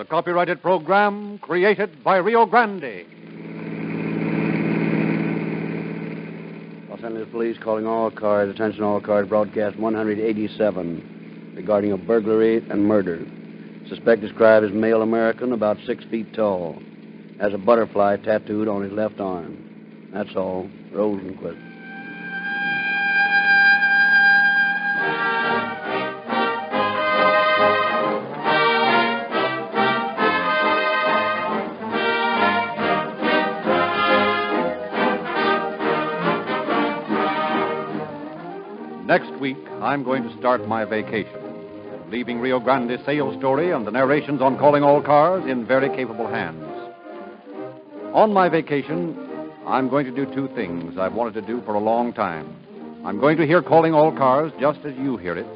copyrighted program created by Rio Grande. Los Angeles Police calling all cars. Attention all cars. Broadcast 187 regarding a burglary and murder. Suspect described as male American, about 6 feet tall. Has a butterfly tattooed on his left arm. That's all. Rosenquist. Next week, I'm going to start my vacation, leaving Rio Grande's sales story and the narrations on calling all cars in very capable hands. On my vacation, I'm going to do 2 things I've wanted to do for a long time. I'm going to hear calling all cars just as you hear it,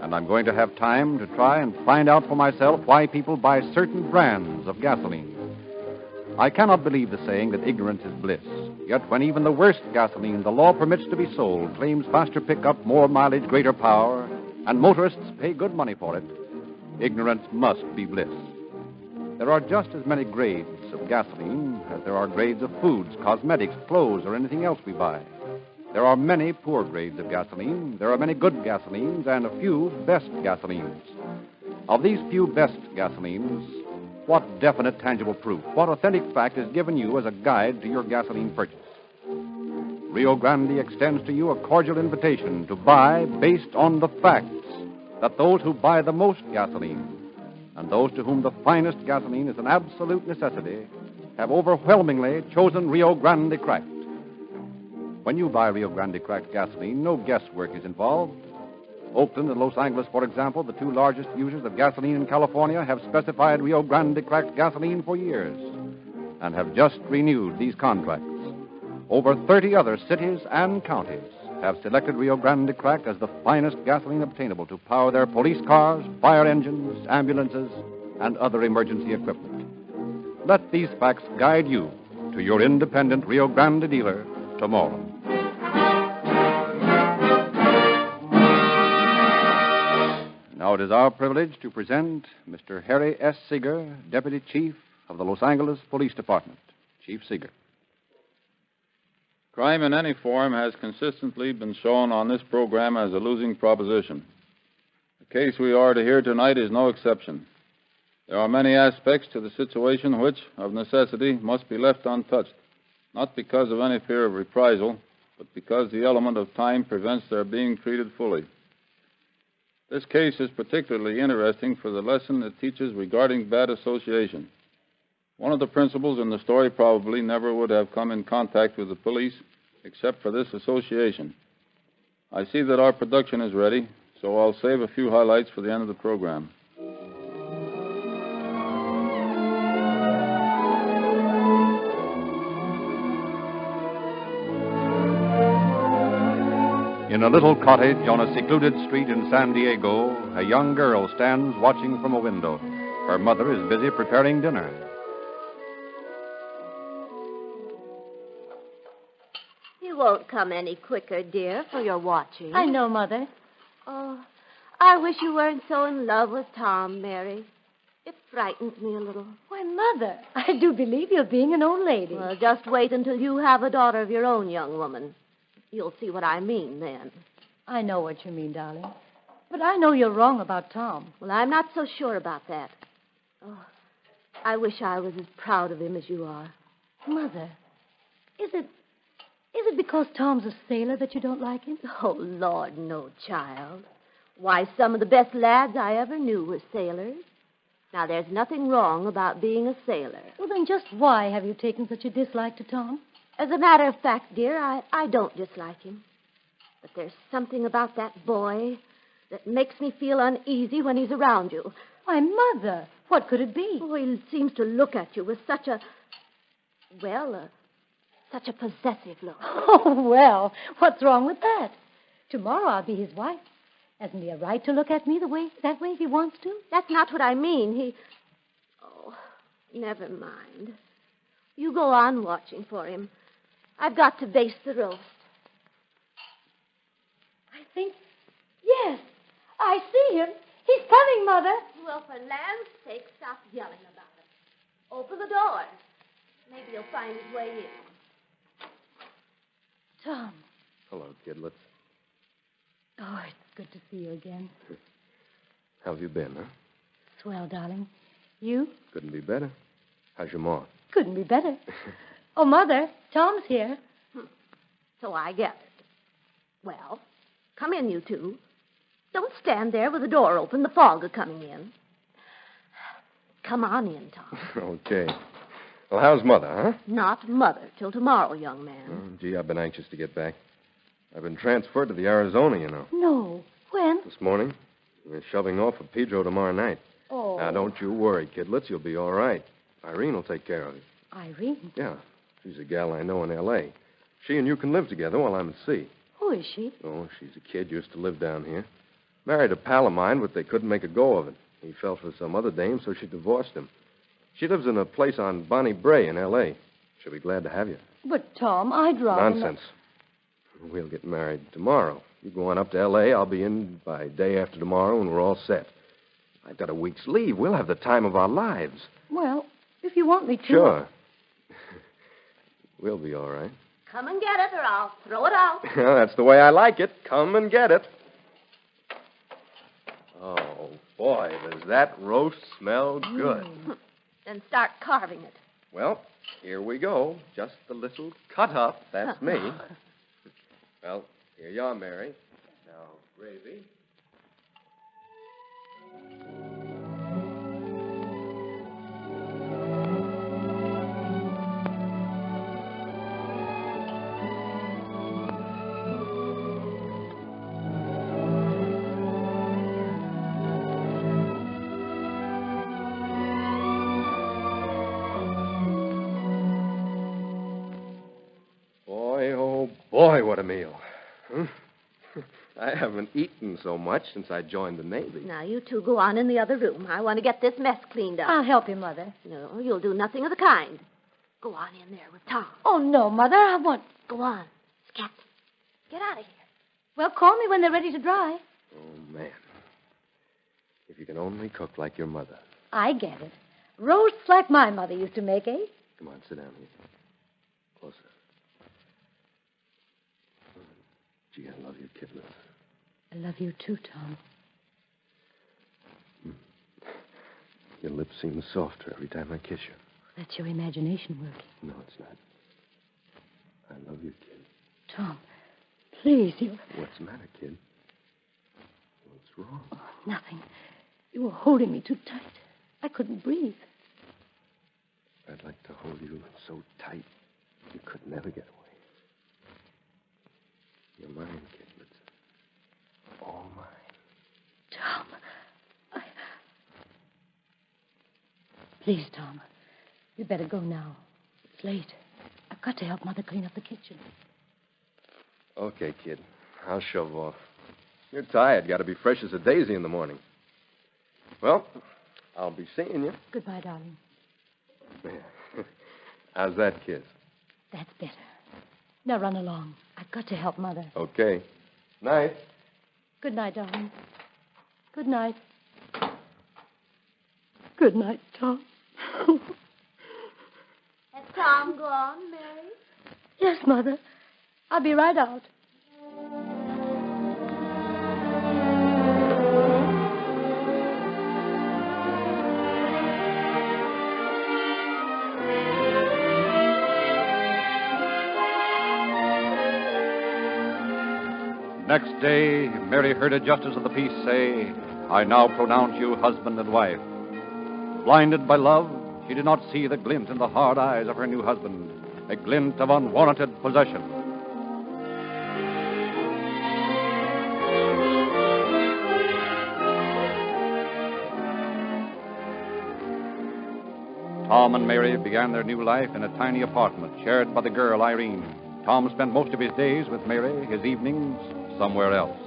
and I'm going to have time to try and find out for myself why people buy certain brands of gasoline. I cannot believe the saying that ignorance is bliss. Yet when even the worst gasoline the law permits to be sold claims faster pickup, more mileage, greater power, and motorists pay good money for it, ignorance must be bliss. There are just as many grades of gasoline as there are grades of foods, cosmetics, clothes, or anything else we buy. There are many poor grades of gasoline, there are many good gasolines, and a few best gasolines. Of these few best gasolines, what definite, tangible proof, what authentic fact is given you as a guide to your gasoline purchase? Rio Grande extends to you a cordial invitation to buy based on the facts that those who buy the most gasoline and those to whom the finest gasoline is an absolute necessity have overwhelmingly chosen Rio Grande Cracked. When you buy Rio Grande Cracked gasoline, no guesswork is involved. Oakland and Los Angeles, for example, the 2 largest users of gasoline in California, have specified Rio Grande Cracked gasoline for years and have just renewed these contracts. Over 30 other cities and counties have selected Rio Grande Cracked as the finest gasoline obtainable to power their police cars, fire engines, ambulances, and other emergency equipment. Let these facts guide you to your independent Rio Grande dealer tomorrow. Now it is our privilege to present Mr. Harry S. Seeger, Deputy Chief of the Los Angeles Police Department. Chief Seeger. Crime in any form has consistently been shown on this program as a losing proposition. The case we are to hear tonight is no exception. There are many aspects to the situation which, of necessity, must be left untouched, not because of any fear of reprisal, but because the element of time prevents their being treated fully. This case is particularly interesting for the lesson it teaches regarding bad association. One of the principals in the story probably never would have come in contact with the police except for this association. I see that our production is ready, so I'll save a few highlights for the end of the program. In a little cottage on a secluded street in San Diego, a young girl stands watching from a window. Her mother is busy preparing dinner. You won't come any quicker, dear, for your watching. I know, Mother. Oh, I wish you weren't so in love with Tom, Mary. It frightens me a little. Why, Mother, I do believe you're being an old lady. Well, just wait until you have a daughter of your own, young woman. You'll see what I mean then. I know what you mean, darling. But I know you're wrong about Tom. Well, I'm not so sure about that. Oh, I wish I was as proud of him as you are. Mother, is it because Tom's a sailor that you don't like him? Oh, Lord, no, child. Why, some of the best lads I ever knew were sailors. Now, there's nothing wrong about being a sailor. Well, then just why have you taken such a dislike to Tom? As a matter of fact, dear, I don't dislike him. But there's something about that boy that makes me feel uneasy when he's around you. Why, Mother, what could it be? Oh, he seems to look at you with such a possessive look. Oh, well, what's wrong with that? Tomorrow I'll be his wife. Hasn't he a right to look at me that way if he wants to? That's not what I mean. Oh, never mind. You go on watching for him. I've got to baste the roast. Yes, I see him. He's coming, Mother. Well, for land's sake, stop yelling about it. Open the door. Maybe he'll find his way in. Tom. Hello, kidlets. Oh, it's good to see you again. How have you been, huh? Swell, darling. You? Couldn't be better. How's your ma? Couldn't be better. Oh, Mother, Tom's here. So I get it. Well, come in, you two. Don't stand there with the door open. The fog are coming in. Come on in, Tom. Okay. Well, how's Mother, huh? Not Mother till tomorrow, young man. Oh, gee, I've been anxious to get back. I've been transferred to the Arizona, you know. No. When? This morning. We're shoving off for Pedro tomorrow night. Oh. Now, don't you worry, kidlets. You'll be all right. Irene will take care of you. Irene? Yeah. She's a gal I know in L.A. She and you can live together while I'm at sea. Who is she? Oh, she's a kid, used to live down here. Married a pal of mine, but they couldn't make a go of it. He fell for some other dame, so she divorced him. She lives in a place on Bonnie Bray in L.A. She'll be glad to have you. But, Tom, I'd rather... Nonsense. We'll get married tomorrow. You go on up to L.A., I'll be in by day after tomorrow, and we're all set. I've got a week's leave. We'll have the time of our lives. Well, if you want me to... Sure. We'll be all right. Come and get it, or I'll throw it out. That's the way I like it. Come and get it. Oh, boy, does that roast smell good. Then start carving it. Well, here we go. Just a little cut up. That's me. Well, here you are, Mary. Now, gravy. Boy, what a meal. I haven't eaten so much since I joined the Navy. Now, you two go on in the other room. I want to get this mess cleaned up. I'll help you, Mother. No, you'll do nothing of the kind. Go on in there with Tom. Oh, no, Mother, I want... Go on. Scat. Get out of here. Well, call me when they're ready to dry. Oh, man. If you can only cook like your mother. I get it. Roasts like my mother used to make, eh? Come on, sit down here. Closer. Gee, I love you, kidlets. I love you too, Tom. Your lips seem softer every time I kiss you. That's your imagination working. No, it's not. I love you, kid. Tom, please, you... What's the matter, kid? What's wrong? Oh, nothing. You were holding me too tight. I couldn't breathe. I'd like to hold you so tight you could never get away. You're mine, kidlets. All mine. Tom, Please, Tom. You'd better go now. It's late. I've got to help Mother clean up the kitchen. Okay, kid. I'll shove off. You're tired. Got to be fresh as a daisy in the morning. Well, I'll be seeing you. Goodbye, darling. How's that kiss? That's better. Now run along. I've got to help Mother. Okay. Night. Good night, darling. Good night. Good night, Tom. Has Tom gone, Mary? Yes, Mother. I'll be right out. Next day, Mary heard a justice of the peace say, I now pronounce you husband and wife. Blinded by love, she did not see the glint in the hard eyes of her new husband, a glint of unwarranted possession. Tom and Mary began their new life in a tiny apartment shared by the girl Irene. Tom spent most of his days with Mary, his evenings somewhere else.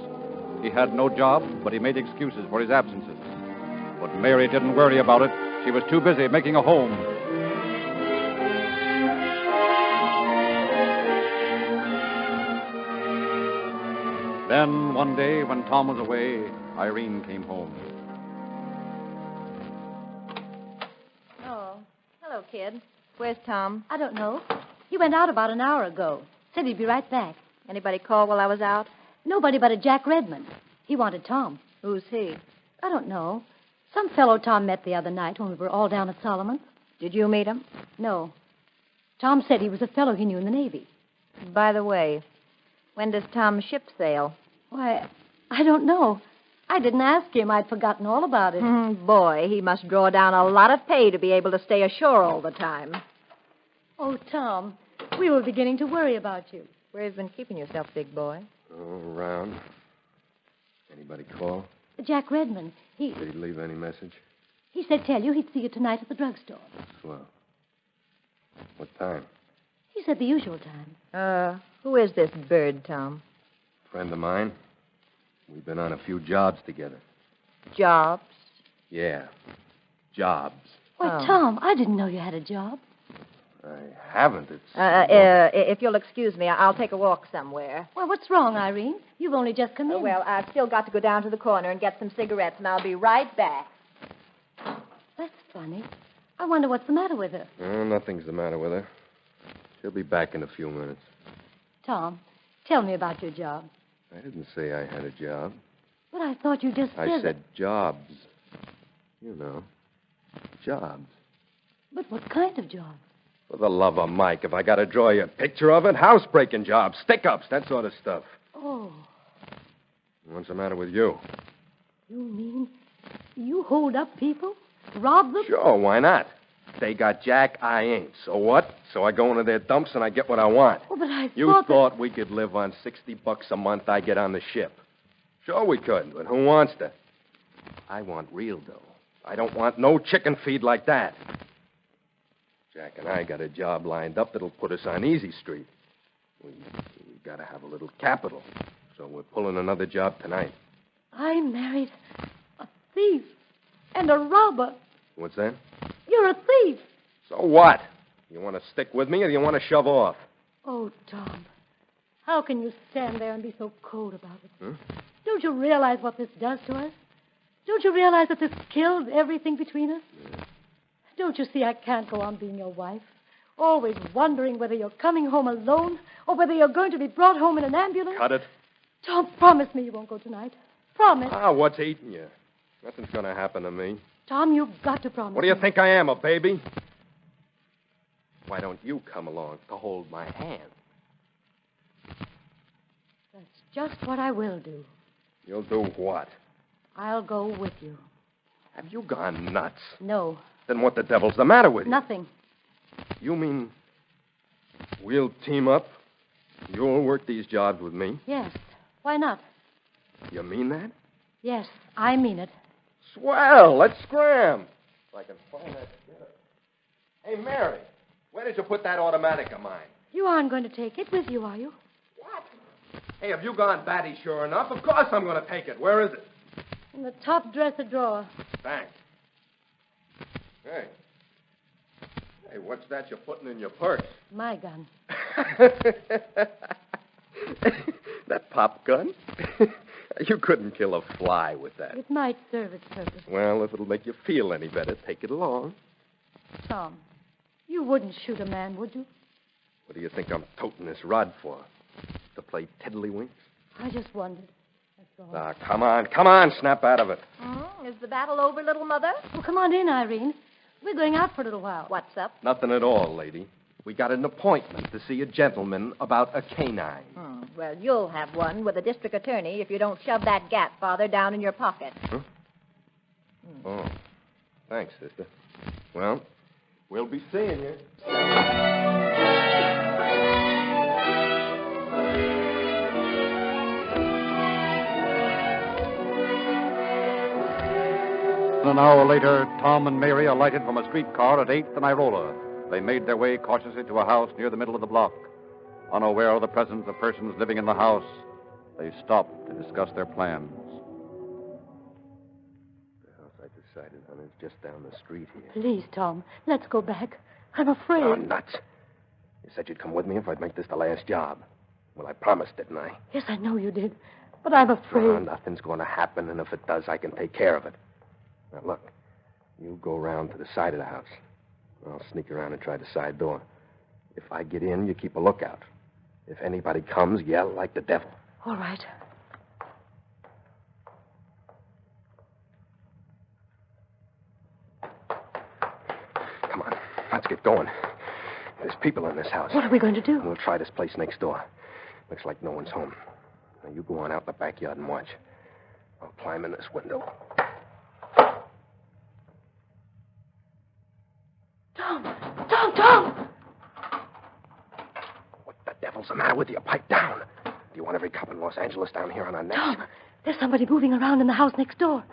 He had no job, but he made excuses for his absences. But Mary didn't worry about it. She was too busy making a home. Then, one day, when Tom was away, Irene came home. kid. Where's Tom? I don't know. He went out about an hour ago. Said he'd be right back. Anybody call while I was out? Nobody but a Jack Redmond. He wanted Tom. Who's he? I don't know. Some fellow Tom met the other night when we were all down at Solomon's. Did you meet him? No. Tom said he was a fellow he knew in the Navy. By the way, when does Tom's ship sail? Why, I don't know. I didn't ask him. I'd forgotten all about it. Boy, he must draw down a lot of pay to be able to stay ashore all the time. Oh, Tom, we were beginning to worry about you. Where have you been keeping yourself, big boy? Oh, around. Anybody call? Jack Redmond, Did he leave any message? he said tell you he'd see you tonight at the drugstore. Swell. What time? He said the usual time. Who is this bird, Tom? Friend of mine. We've been on a few jobs together. Jobs? Yeah, jobs. Why, Oh. Tom, I didn't know you had a job. I haven't. It's... If you'll excuse me, I'll take a walk somewhere. Well, what's wrong, Irene? You've only just come in. Well, I've still got to go down to the corner and get some cigarettes, and I'll be right back. That's funny. I wonder what's the matter with her. Oh, nothing's the matter with her. She'll be back in a few minutes. Tom, tell me about your job. I didn't say I had a job. But I thought you just I said jobs. You know, jobs. But what kind of job? For the love of Mike, if I got to draw you a picture of it, housebreaking jobs, stick-ups, that sort of stuff. Oh, What's the matter with you? you mean you hold up people? Rob them? Sure, why not? They got Jack, I ain't. So what? So I go into their dumps and I get what I want. Oh, but I You thought thought we could live on $60 a month I get on the ship. Sure we could, but who wants to? I want real dough. I don't want no chicken feed like that. Jack and I got a job lined up that'll put us on Easy Street. We got to have a little capital, so we're pulling another job tonight. I married a thief and a robber. What's that? You're a thief. So what? You want to stick with me or do you want to shove off? Oh, Tom, how can you stand there and be so cold about it? Hmm? Don't you realize what this does to us? Don't you realize that this kills everything between us? Yeah. Don't you see I can't go on being your wife? Always wondering whether you're coming home alone or whether you're going to be brought home in an ambulance. Cut it. Tom, promise me you won't go tonight. Promise. Ah, what's eating you? Nothing's going to happen to me. Tom, you've got to promise. What do you me. think I am, a baby? Why don't you come along to hold my hand? That's just what I will do. You'll do what? I'll go with you. Have you gone nuts? No, Then what the devil's the matter with you? nothing. You mean we'll team up? You'll work these jobs with me? Yes. Why not? You mean that? Yes, I mean it. Swell. Let's scram. If I can find that shirt. Hey, Mary, where did you put that automatic of mine? You aren't going to take it with you, are you? What? Hey, have you gone batty sure enough? Of course I'm going to take it. Where is it? In the top dresser drawer. Thanks. Hey. Hey, what's that you're putting in your purse? My gun. That pop gun? You couldn't kill a fly with that. It might serve its purpose. Well, if it'll make you feel any better, take it along. Tom, you wouldn't shoot a man, would you? What do you think I'm toting this rod for? To play tiddlywinks? I just wondered. That's all. Ah, come on, snap out of it. Is the battle over, little mother? Oh, come on in, Irene. We're going out for a little while. What's up? Nothing at all, lady. We got an appointment to see a gentleman about a canine. Well, you'll have one with the district attorney if you don't shove that gat farther down in your pocket. Huh? Oh, thanks, sister. Well, we'll be seeing you. An hour later, Tom and Mary alighted from a streetcar at 8th and Irola. They made their way cautiously to a house near the middle of the block. Unaware of the presence of persons living in the house, they stopped to discuss their plans. The house I decided on is just down the street here. Please, Tom, let's go back. I'm afraid. Oh, nuts. You said you'd come with me if I'd make this the last job. Well, I promised, didn't I? Yes, I know you did. But I'm afraid. Oh, nothing's going to happen, and if it does, I can take care of it. Now, look, you go round to the side of the house. I'll sneak around and try the side door. If I get in, you keep a lookout. If anybody comes, yell like the devil. All right. Come on, let's get going. There's people in this house. What are we going to do? We'll try this place next door. Looks like no one's home. Now, you go on out in the backyard and watch. I'll climb in this window. Tom! What the devil's the matter with you? Pipe down. Do you want every cop in Los Angeles down here on our necks? Tom, there's somebody moving around in the house next door.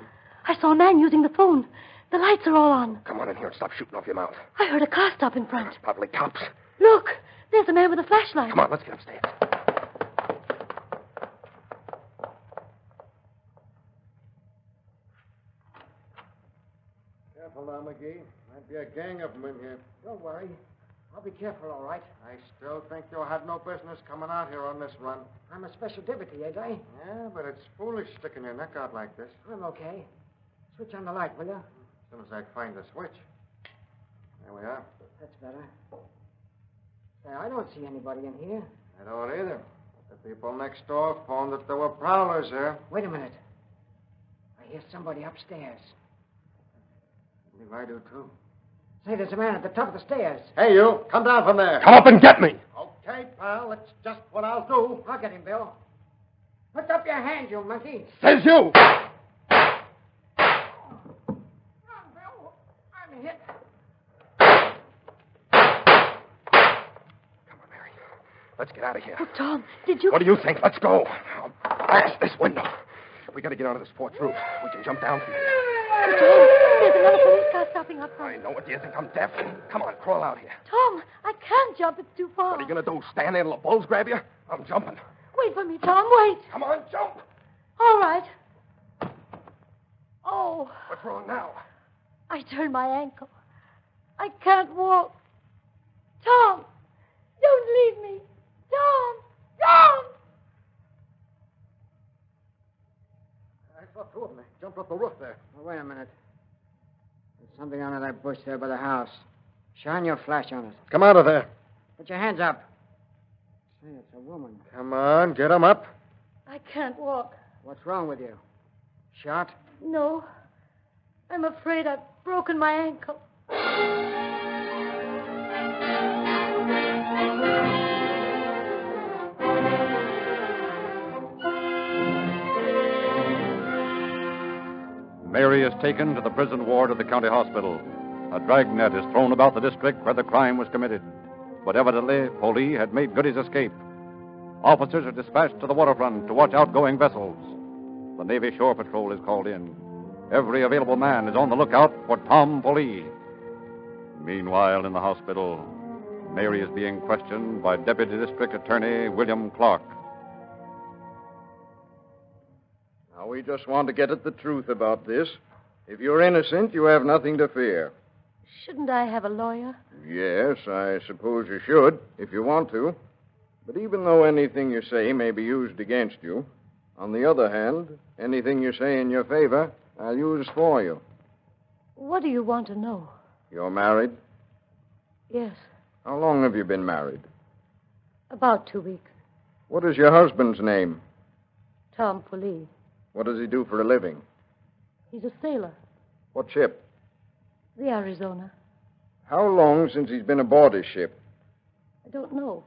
I saw a man using the phone. The lights are all on. Come on in here and stop shooting off your mouth. I heard a car stop in front. Probably cops. Look, there's a man with a flashlight. Come on, let's get upstairs. Careful now, McGee. Might be a gang of them in here. Don't worry. I'll be careful, all right. I still think you had no business coming out here on this run. I'm a special deputy, ain't I? Yeah, but it's foolish sticking your neck out like this. I'm okay. Switch on the light, will you? As soon as I find the switch. There we are. That's better. Say, I don't see anybody in here. I don't either. The people next door phoned that there were prowlers here. Wait a minute. I hear somebody upstairs. I believe I do, too. Say, there's a man at the top of the stairs. Hey, you. Come down from there. Come up and get me. Okay, pal. That's just what I'll do. I'll get him, Bill. Put up your hand, you monkey. Says you. I'm hit. Come on, Mary. Let's get out of here. Oh, Tom, did you... What do you think? Let's go. I'll blast this window. We got to get onto this porch roof. We can jump down from here. Tom, there's another police car stopping up front. I know it. Do you think I'm deaf? Come on, crawl out here. Tom, I can't jump. It's too far. What are you going to do? Stand there till the bulls grab you? I'm jumping. Wait for me, Tom. Wait. Come on, jump. All right. Oh, What's wrong now? I turned my ankle. I can't walk. Tom, don't leave me. Tom! I saw two of them. They jumped off the roof there. Oh, wait a minute. There's something under that bush there by the house. Shine your flash on it. Come out of there. Put your hands up. Say, it's a woman. Come on, get 'em up. I can't walk. What's wrong with you? Shot? No. I'm afraid I've broken my ankle. Mary is taken to the prison ward of the county hospital. A dragnet is thrown about the district where the crime was committed. But evidently, Foley had made good his escape. Officers are dispatched to the waterfront to watch outgoing vessels. The Navy Shore Patrol is called in. Every available man is on the lookout for Tom Foley. Meanwhile, in the hospital, Mary is being questioned by Deputy District Attorney William Clark. Now, we just want to get at the truth about this. If you're innocent, you have nothing to fear. Shouldn't I have a lawyer? Yes, I suppose you should, if you want to. But even though anything you say may be used against you, on the other hand, anything you say in your favor, I'll use for you. What do you want to know? You're married? Yes, How long have you been married? about 2 weeks. What is your husband's name? Tom Foley. What does he do for a living? He's a sailor. What ship? The Arizona. How long since he's been aboard his ship? I don't know.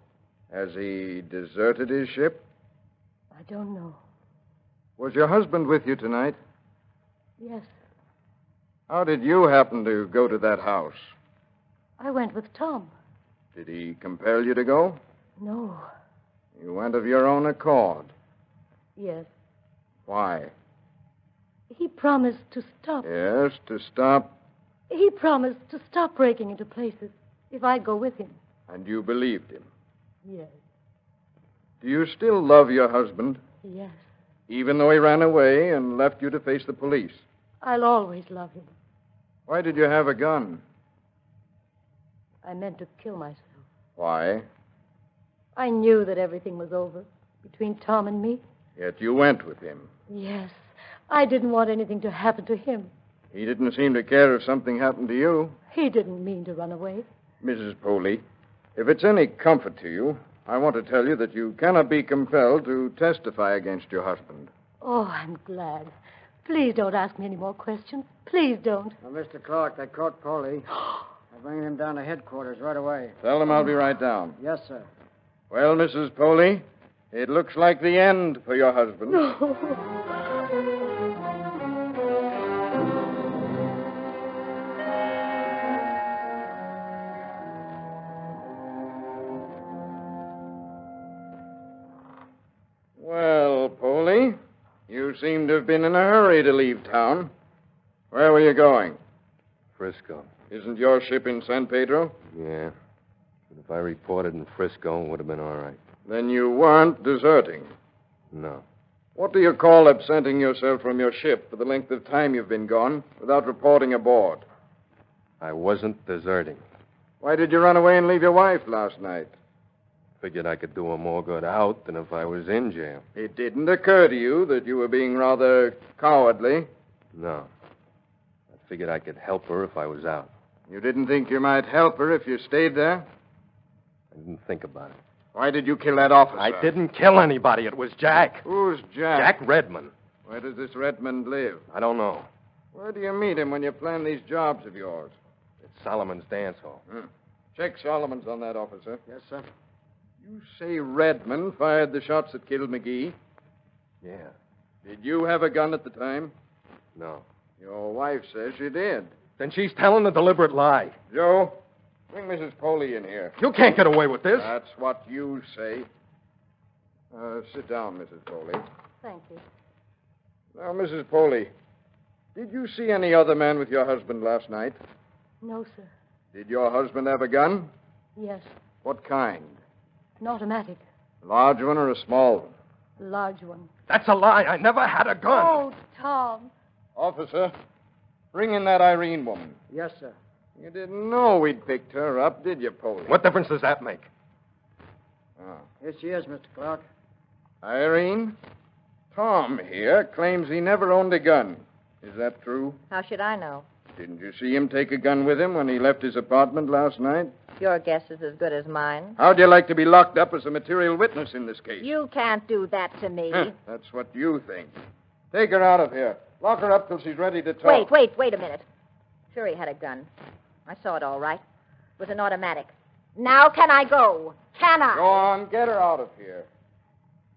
Has he deserted his ship? I don't know. Was your husband with you tonight? Yes, How did you happen to go to that house? I went with Tom. Did he compel you to go? No. You went of your own accord. Yes. Why? He promised to stop. Yes, to stop. He promised to stop breaking into places if I'd go with him. And you believed him. Yes. Do you still love your husband, Yes. even though he ran away and left you to face the police? I'll always love him. Why did you have a gun? I meant to kill myself. Why? I knew that everything was over between Tom and me. Yet you went with him. Yes. I didn't want anything to happen to him. He didn't seem to care if something happened to you. He didn't mean to run away. Mrs. Poley, if it's any comfort to you, I want to tell you that you cannot be compelled to testify against your husband. Oh, I'm glad. Please don't ask me any more questions. Please don't. Now, Mr. Clark, they caught Poley. They're bringing him down to headquarters right away. Tell them I'll be right down. Yes, sir. Well, Mrs. Poley, it looks like the end for your husband. No. Well, Poley, you seem to have been in a hurry to leave town. Where were you going? Frisco. Isn't your ship in San Pedro? Yeah. But if I reported in Frisco, it would have been all right. Then you weren't deserting. No. What do you call absenting yourself from your ship for the length of time you've been gone without reporting aboard? I wasn't deserting. Why did you run away and leave your wife last night? Figured I could do her more good out than if I was in jail. It didn't occur to you that you were being rather cowardly? No. I figured I could help her if I was out. You didn't think you might help her if you stayed there? I didn't think about it. Why did you kill that officer? I didn't kill anybody. It was Jack. Who's Jack? Jack Redmond. Where does this Redmond live? I don't know. Where do you meet him when you plan these jobs of yours? It's Solomon's dance hall. Check Solomon's on that, officer. Yes, sir. You say Redmond fired the shots that killed McGee? Yeah. Did you have a gun at the time? No. Your wife says you did. Then she's telling a deliberate lie. Joe, bring Mrs. Poley in here. You can't get away with this. That's what you say. Sit down, Mrs. Poley. Thank you. Now, Mrs. Poley, did you see any other man with your husband last night? No, sir. Did your husband have a gun? Yes. What kind? An automatic. A large one or a small one? A large one. That's a lie. I never had a gun. Oh, Tom. Officer, bring in that Irene woman. Yes, sir. You didn't know we'd picked her up, did you, Poley? What difference does that make? Oh. Here she is, Mr. Clark. Irene, Tom here claims he never owned a gun. Is that true? How should I know? Didn't you see him take a gun with him when he left his apartment last night? Your guess is as good as mine. How'd you like to be locked up as a material witness in this case? You can't do that to me. That's what you think. Take her out of here. Lock her up till she's ready to talk. Wait a minute. Sure he had a gun. I saw it all right. It was an automatic. Now can I go? Can I? Go on, get her out of here.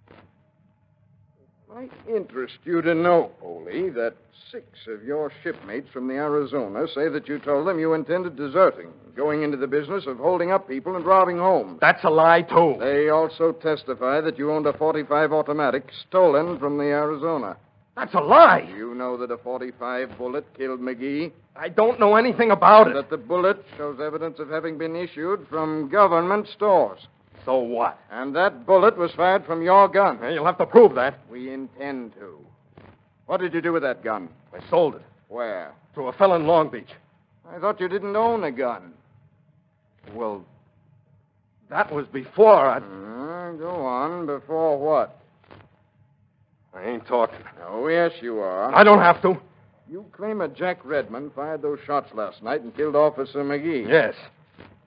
It might interest you to know, Poley, that 6 of your shipmates from the Arizona say that you told them you intended deserting, going into the business of holding up people and robbing homes. That's a lie, too. They also testify that you owned a .45 automatic stolen from the Arizona. That's a lie. You know that a .45 bullet killed McGee? I don't know anything about it. That the bullet shows evidence of having been issued from government stores. So what? And that bullet was fired from your gun. Well, you'll have to prove that. We intend to. What did you do with that gun? I sold it Where? to a fellow in Long Beach. I thought you didn't own a gun. Well, that was before I... Go on. Before what? I ain't talking. Oh, yes, you are. I don't have to. You claim that Jack Redmond fired those shots last night and killed Officer McGee. Yes.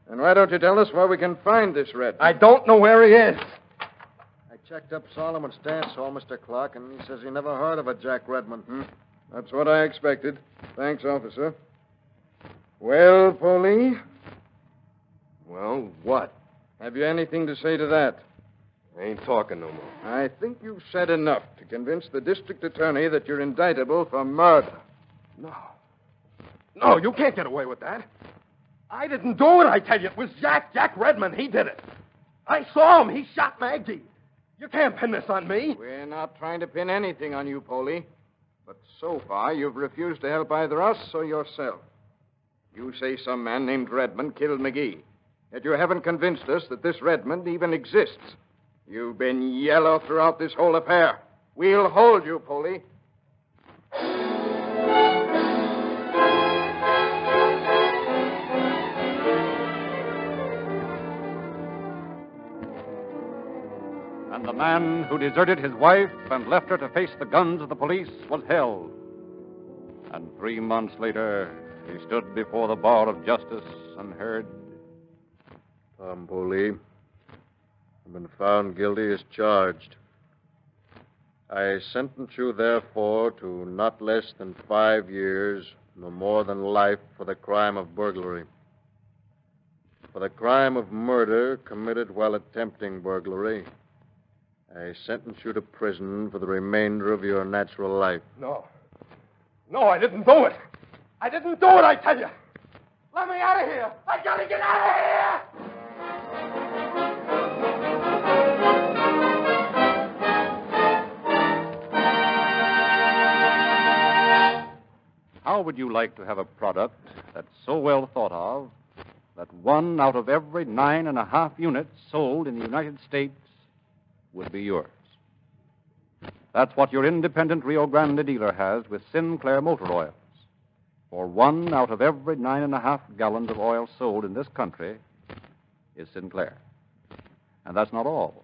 And why don't you tell us where we can find this Redmond? I don't know where he is. I checked up Solomon's dance hall, Mr. Clark, and he says he never heard of a Jack Redmond. That's what I expected. Thanks, officer. Well, Polly? Well, what? Have you anything to say to that? I ain't talking no more. I think you've said enough to convince the district attorney that you're indictable for murder. No. No, you can't get away with that. I didn't do it, I tell you. It was Jack Redmond. He did it. I saw him. He shot Maggie. You can't pin this on me. We're not trying to pin anything on you, Polly. But so far, you've refused to help either us or yourself. You say some man named Redmond killed McGee. Yet you haven't convinced us that this Redmond even exists. You've been yellow throughout this whole affair. We'll hold you, Polly. And the man who deserted his wife and left her to face the guns of the police was held. And 3 months later, he stood before the bar of justice and heard. Tom Poley, I've been found guilty as charged. I sentence you, therefore, to not less than 5 years, no more than life, for the crime of burglary. For the crime of murder committed while attempting burglary, I sentence you to prison for the remainder of your natural life. No. No, I didn't do it. I didn't do it, I tell you. Let me out of here. I gotta get out of here. How would you like to have a product that's so well thought of that 1 out of every 9.5 units sold in the United States would be yours? That's what your independent Rio Grande dealer has with Sinclair Motor Oils. For 1 out of every 9.5 gallons of oil sold in this country is Sinclair. And that's not all.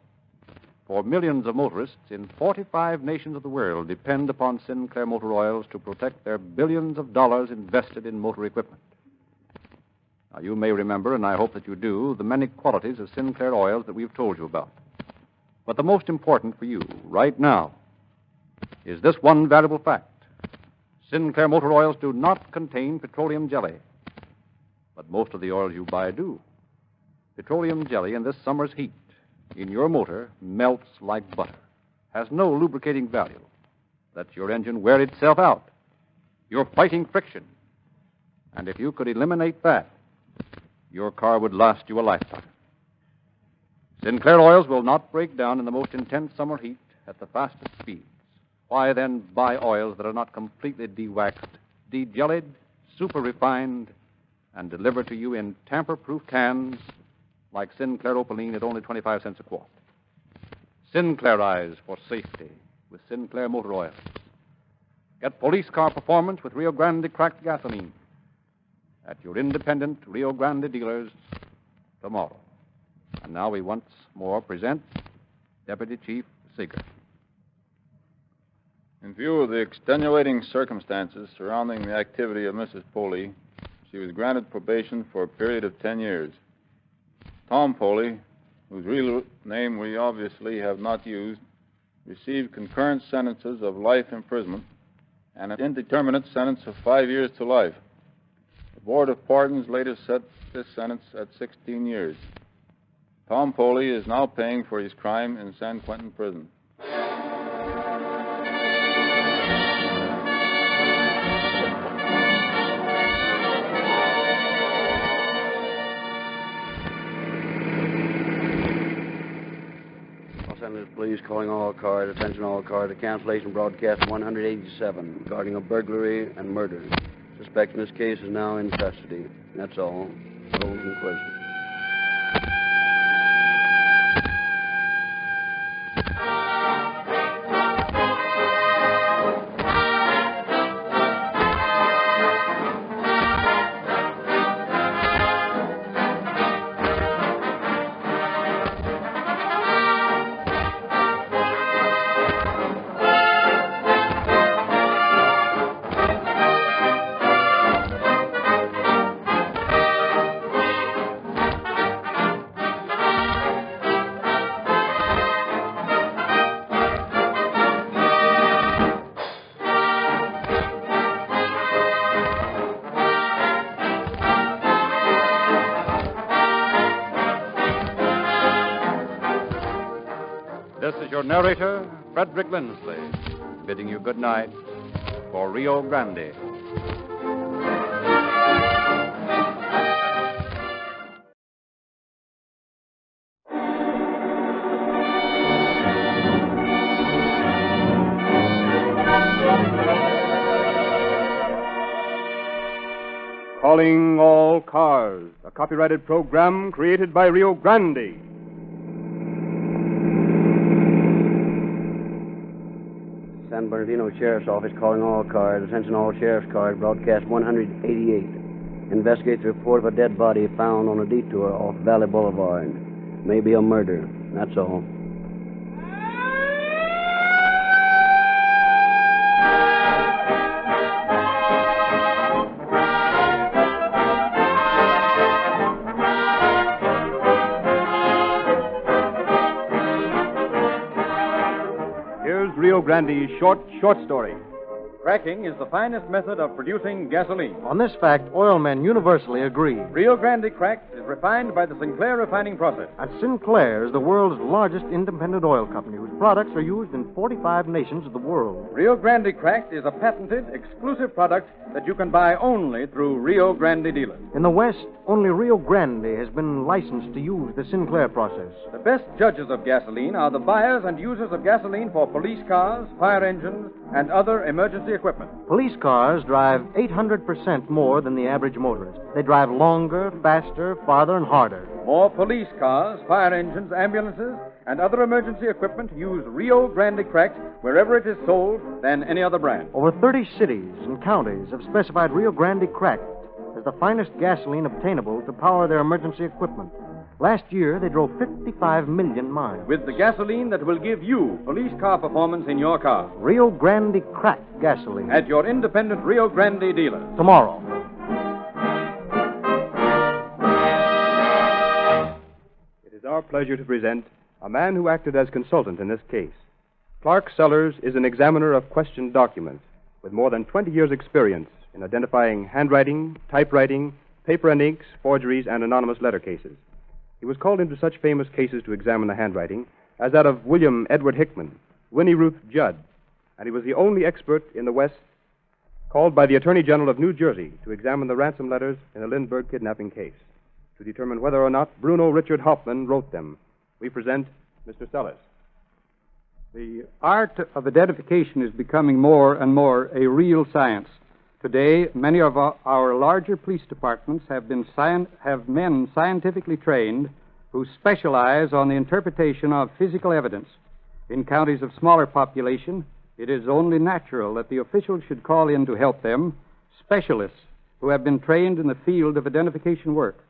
For millions of motorists in 45 nations of the world depend upon Sinclair Motor Oils to protect their billions of dollars invested in motor equipment. Now, you may remember, and I hope that you do, the many qualities of Sinclair oils that we've told you about. But the most important for you right now is this one valuable fact. Sinclair Motor Oils do not contain petroleum jelly, but most of the oils you buy do. Petroleum jelly in this summer's heat in your motor melts like butter, has no lubricating value, lets your engine wear itself out. You're fighting friction. And if you could eliminate that, your car would last you a lifetime. Sinclair oils will not break down in the most intense summer heat at the fastest speeds. Why then buy oils that are not completely de-waxed, de-jellied, super refined, and delivered to you in tamper-proof cans like Sinclair Opaline at only 25 cents a quart? Sinclairize for safety with Sinclair Motor Oils. Get police car performance with Rio Grande cracked gasoline at your independent Rio Grande dealers tomorrow. And now we once more present Deputy Chief Seeger. In view of the extenuating circumstances surrounding the activity of Mrs. Poley, she was granted probation for a period of 10 years. Tom Poley, whose real name we obviously have not used, received concurrent sentences of life imprisonment and an indeterminate sentence of 5 years to life. The Board of Pardons later set this sentence at 16 years. Tom Poley is now paying for his crime in San Quentin Prison. Police calling all cars, attention all cars, to cancellation broadcast 187 regarding a burglary and murder. Suspect in this case is now in custody. That's all. Hold in question. This is your narrator, Frederick Lindsley, bidding you good night for Rio Grande. Calling All Cars, a copyrighted program created by Rio Grande. San Bernardino Sheriff's Office calling all cars. Attention all sheriff's cars. Broadcast 188. Investigates the report of a dead body found on a detour off Valley Boulevard. Maybe a murder. That's all. Rio Grande's short story. Cracking is the finest method of producing gasoline. On this fact, oil men universally agree. Rio Grande cracked is refined by the Sinclair refining process. And Sinclair is the world's largest independent oil company whose products are used in 45 nations of the world. Rio Grande cracked is a patented, exclusive product that you can buy only through Rio Grande dealers. In the West, only Rio Grande has been licensed to use the Sinclair process. The best judges of gasoline are the buyers and users of gasoline for police cars, fire engines, and other emergency equipment. Police cars drive 800% more than the average motorist. They drive longer, faster, farther, and harder. More police cars, fire engines, ambulances, and other emergency equipment use Rio Grande cracked wherever it is sold than any other brand. Over 30 cities and counties have specified Rio Grande cracked as the finest gasoline obtainable to power their emergency equipment. Last year, they drove 55 million miles. With the gasoline that will give you police car performance in your car. Rio Grande cracked gasoline. At your independent Rio Grande dealer. Tomorrow. It is our pleasure to present a man who acted as consultant in this case. Clark Sellers is an examiner of questioned documents with more than 20 years' experience in identifying handwriting, typewriting, paper and inks, forgeries, and anonymous letter cases. He was called into such famous cases to examine the handwriting as that of William Edward Hickman, Winnie Ruth Judd, and he was the only expert in the West called by the Attorney General of New Jersey to examine the ransom letters in the Lindbergh kidnapping case to determine whether or not Bruno Richard Hoffman wrote them. We present Mr. Sellers. The art of identification is becoming more and more a real science. Today, many of our larger police departments have men scientifically trained who specialize on the interpretation of physical evidence. In counties of smaller population, it is only natural that the officials should call in to help them specialists who have been trained in the field of identification work.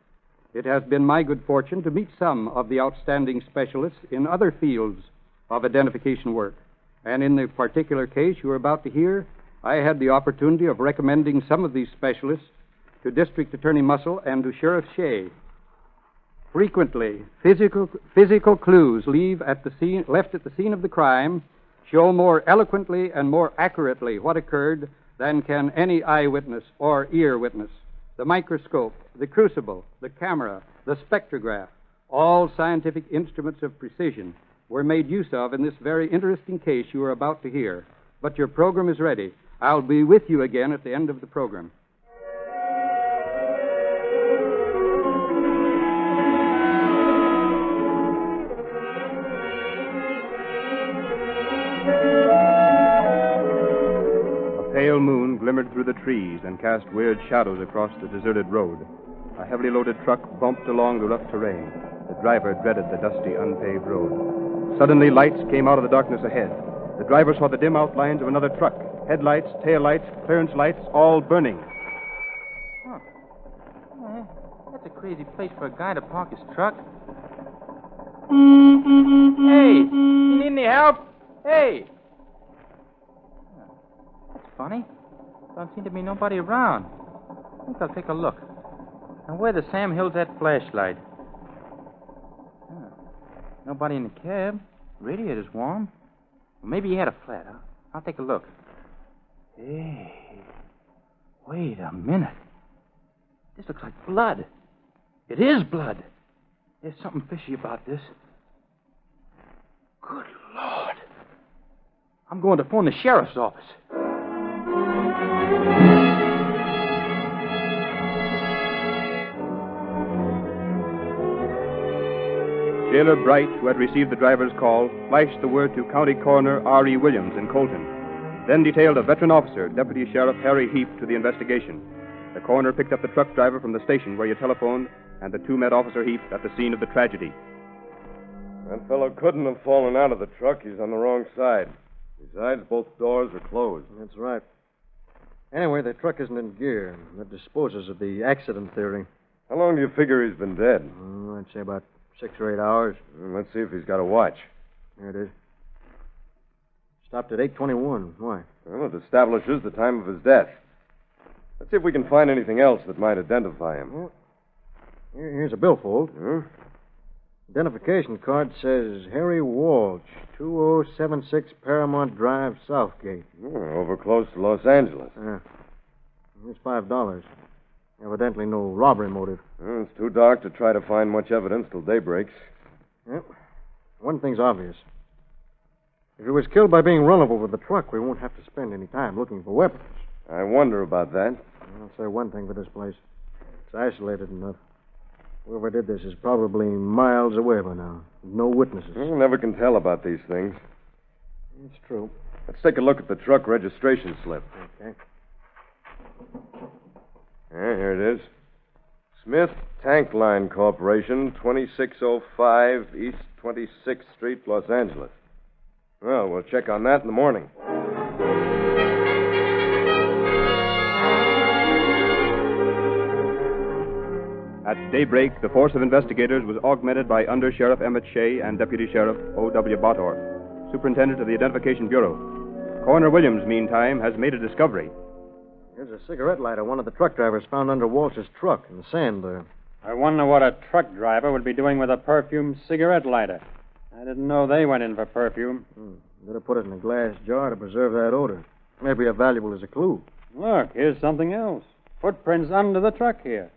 It has been my good fortune to meet some of the outstanding specialists in other fields of identification work. And in the particular case you are about to hear, I had the opportunity of recommending some of these specialists to District Attorney Muscle and to Sheriff Shea. Frequently, physical clues left at the scene of the crime show more eloquently and more accurately what occurred than can any eyewitness or ear witness. The microscope, the crucible, the camera, the spectrograph, all scientific instruments of precision were made use of in this very interesting case you are about to hear. But your program is ready. I'll be with you again at the end of the program. A pale moon glimmered through the trees and cast weird shadows across the deserted road. A heavily loaded truck bumped along the rough terrain. The driver dreaded the dusty, unpaved road. Suddenly, lights came out of the darkness ahead. The driver saw the dim outlines of another truck. Headlights, taillights, clearance lights, all burning. Huh. That's a crazy place for a guy to park his truck. Hey, you need any help? Hey. That's funny. Don't seem to be nobody around. I think I'll take a look. Now, where the Sam Hill's that flashlight? Nobody in the cab. Radiator's warm. Well, maybe he had a flat. I'll take a look. Hey, wait a minute. This looks like blood. It is blood. There's something fishy about this. Good Lord. I'm going to phone the sheriff's office. Jailer Bright, who had received the driver's call, flashed the word to County Coroner R.E. Williams in Colton, then detailed a veteran officer, Deputy Sheriff Harry Heap, to the investigation. The coroner picked up the truck driver from the station where he telephoned, and the two met Officer Heap at the scene of the tragedy. That fellow couldn't have fallen out of the truck. He's on the wrong side. Besides, both doors are closed. That's right. Anyway, the truck isn't in gear. That disposes of the accident theory. How long do you figure he's been dead? I'd say about 6 or 8 hours. Let's see if he's got a watch. There it is. Stopped at 8:21. Why? Well, it establishes the time of his death. Let's see if we can find anything else that might identify him. Well, here's a billfold. Identification card says Harry Walsh, 2076 Paramount Drive, Southgate. Over close to Los Angeles. Here's $5. Evidently no robbery motive. It's too dark to try to find much evidence till day breaks. Yep. One thing's obvious. If he was killed by being run over with a truck, we won't have to spend any time looking for weapons. I wonder about that. I'll say one thing for this place. It's isolated enough. Whoever did this is probably miles away by now. No witnesses. You never can tell about these things. It's true. Let's take a look at the truck registration slip. Okay. Here it is. Smith Tank Line Corporation, 2605 East 26th Street, Los Angeles. Well, we'll check on that in the morning. At daybreak, the force of investigators was augmented by Under Sheriff Emmett Shea and Deputy Sheriff O.W. Bottor, Superintendent of the Identification Bureau. Coroner Williams, meantime, has made a discovery. Here's a cigarette lighter one of the truck drivers found under Walsh's truck in the sand there. I wonder what a truck driver would be doing with a perfumed cigarette lighter. I didn't know they went in for perfume. Better put it in a glass jar to preserve that odor. Maybe as valuable as a clue. Look, here's something else. Footprints under the truck here.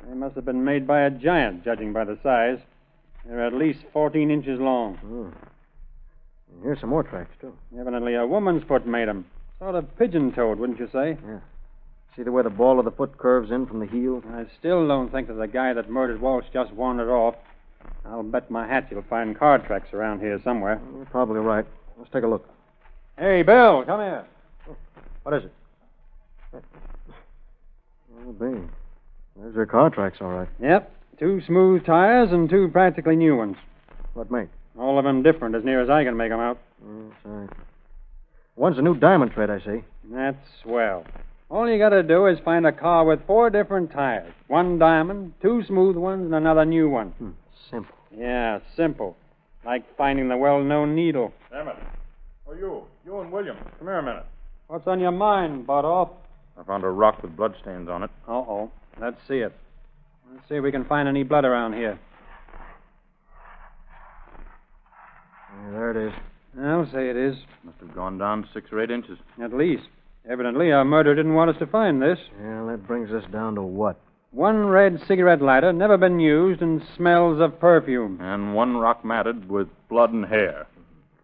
They must have been made by a giant, judging by the size. They're at least 14 inches long. And here's some more tracks, too. Evidently a woman's foot made them. Sort of pigeon-toed, wouldn't you say? Yeah. See the way the ball of the foot curves in from the heel? I still don't think that the guy that murdered Walsh just wandered off. I'll bet my hat you'll find car tracks around here somewhere. You're probably right. Let's take a look. Hey, Bill, come here. What is it? Oh, Bing. There's your car tracks, all right. Yep. 2 smooth tires and 2 practically new ones. What make? All of them different, as near as I can make them out. Sorry. One's a new diamond tread, I see. That's swell. All you got to do is find a car with 4 different tires. 1 diamond, 2 smooth ones, and another new one. Simple. Yeah, simple. Like finding the well-known needle. Emmett. Oh, you and William. Come here a minute. What's on your mind, Bottoff? I found a rock with bloodstains on it. Uh-oh. Let's see it. Let's see if we can find any blood around here. Yeah, there it is. I'll say it is. Must have gone down 6 or 8 inches. At least. Evidently, our murderer didn't want us to find this. Yeah, that brings us down to what? 1 red cigarette lighter, never been used, and smells of perfume. And 1 rock matted with blood and hair.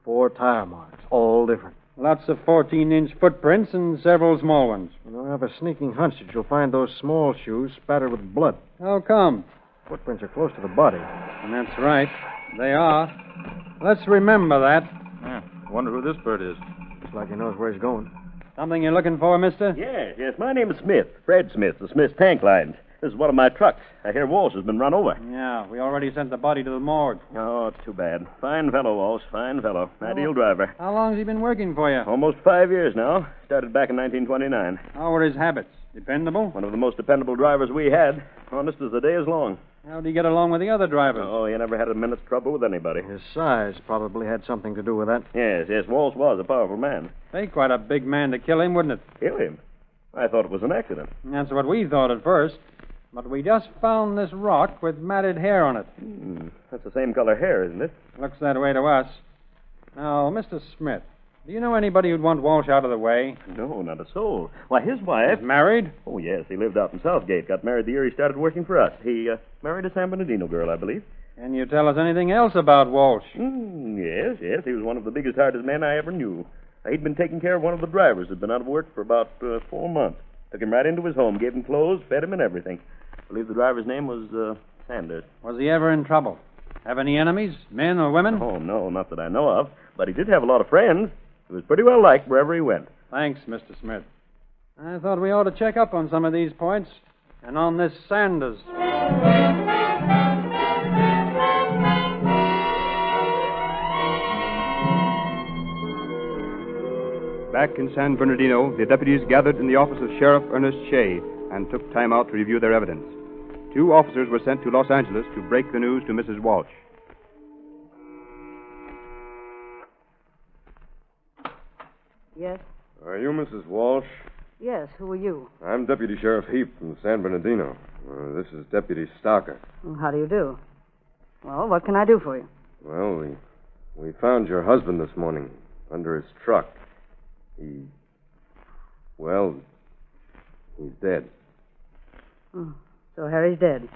4 tire marks, all different. Lots of 14-inch footprints and several small ones. I have a sneaking hunch that you'll find those small shoes spattered with blood. How come? Footprints are close to the body. And that's right. They are. Let's remember that. Yeah. Wonder who this bird is. Looks like he knows where he's going. Something you're looking for, mister? Yes. My name is Smith. Fred Smith, the Smith Tank Lines. This is one of my trucks. I hear Walsh has been run over. Yeah, we already sent the body to the morgue. Oh, it's too bad. Fine fellow, Walsh. Fine fellow. Ideal driver. How long's he been working for you? Almost 5 years now. Started back in 1929. How were his habits? Dependable? One of the most dependable drivers we had. Honest as the day is long. How'd he get along with the other drivers? Oh, he never had a minute's trouble with anybody. His size probably had something to do with that. Yes. Walsh was a powerful man. Take quite a big man to kill him, wouldn't it? Kill him? I thought it was an accident. That's what we thought at first. But we just found this rock with matted hair on it. That's the same color hair, isn't it? Looks that way to us. Now, Mr. Smith, do you know anybody who'd want Walsh out of the way? No, not a soul. Why, his wife... He's married? Oh, yes. He lived out in Southgate. Got married the year he started working for us. He married a San Bernardino girl, I believe. Can you tell us anything else about Walsh? Yes. He was one of the biggest, hardest men I ever knew. He'd been taking care of one of the drivers who'd been out of work for about 4 months. Took him right into his home, gave him clothes, fed him, and everything. I believe the driver's name was Sanders. Was he ever in trouble? Have any enemies, men or women? Oh, no, not that I know of. But he did have a lot of friends. He was pretty well liked wherever he went. Thanks, Mr. Smith. I thought we ought to check up on some of these points. And on this Sanders. Back in San Bernardino, the deputies gathered in the office of Sheriff Ernest Shea and took time out to review their evidence. 2 officers were sent to Los Angeles to break the news to Mrs. Walsh. Yes? Are you Mrs. Walsh? Yes, who are you? I'm Deputy Sheriff Heap from San Bernardino. This is Deputy Stocker. How do you do? Well, what can I do for you? Well, we found your husband this morning under his truck. He's dead. Oh, so Harry's dead.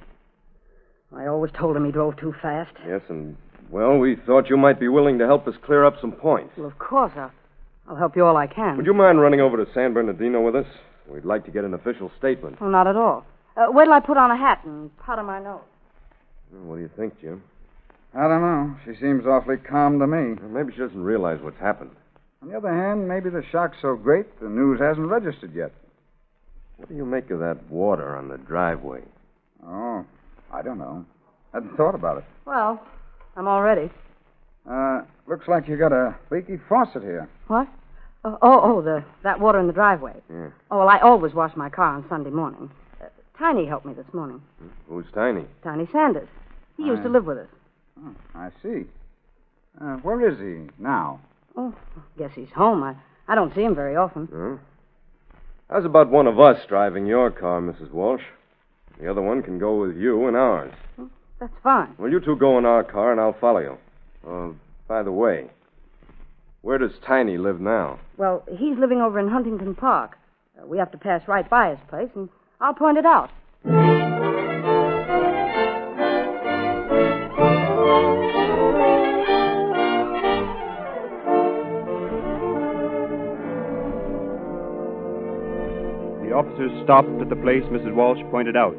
I always told him he drove too fast. Yes, and, we thought you might be willing to help us clear up some points. Well, of course, I'll help you all I can. Would you mind running over to San Bernardino with us? We'd like to get an official statement. Oh, not at all. Wait till I put on a hat and powder my nose. What do you think, Jim? I don't know. She seems awfully calm to me. Well, maybe she doesn't realize what's happened. On the other hand, maybe the shock's so great the news hasn't registered yet. What do you make of that water on the driveway? Oh, I don't know. Hadn't thought about it. Well, I'm all ready. Looks like you got a leaky faucet here. What? That water in the driveway. Yeah. Oh, well, I always wash my car on Sunday morning. Tiny helped me this morning. Who's Tiny? Tiny Sanders. He used to live with us. Oh, I see. Where is he now? Oh, guess he's home. I don't see him very often. Huh? How's about one of us driving your car, Mrs. Walsh? The other one can go with you in ours. Well, that's fine. Well, you two go in our car, and I'll follow you. By the way, where does Tiny live now? Well, he's living over in Huntington Park. We have to pass right by his place, and I'll point it out. The officers stopped at the place Mrs. Walsh pointed out.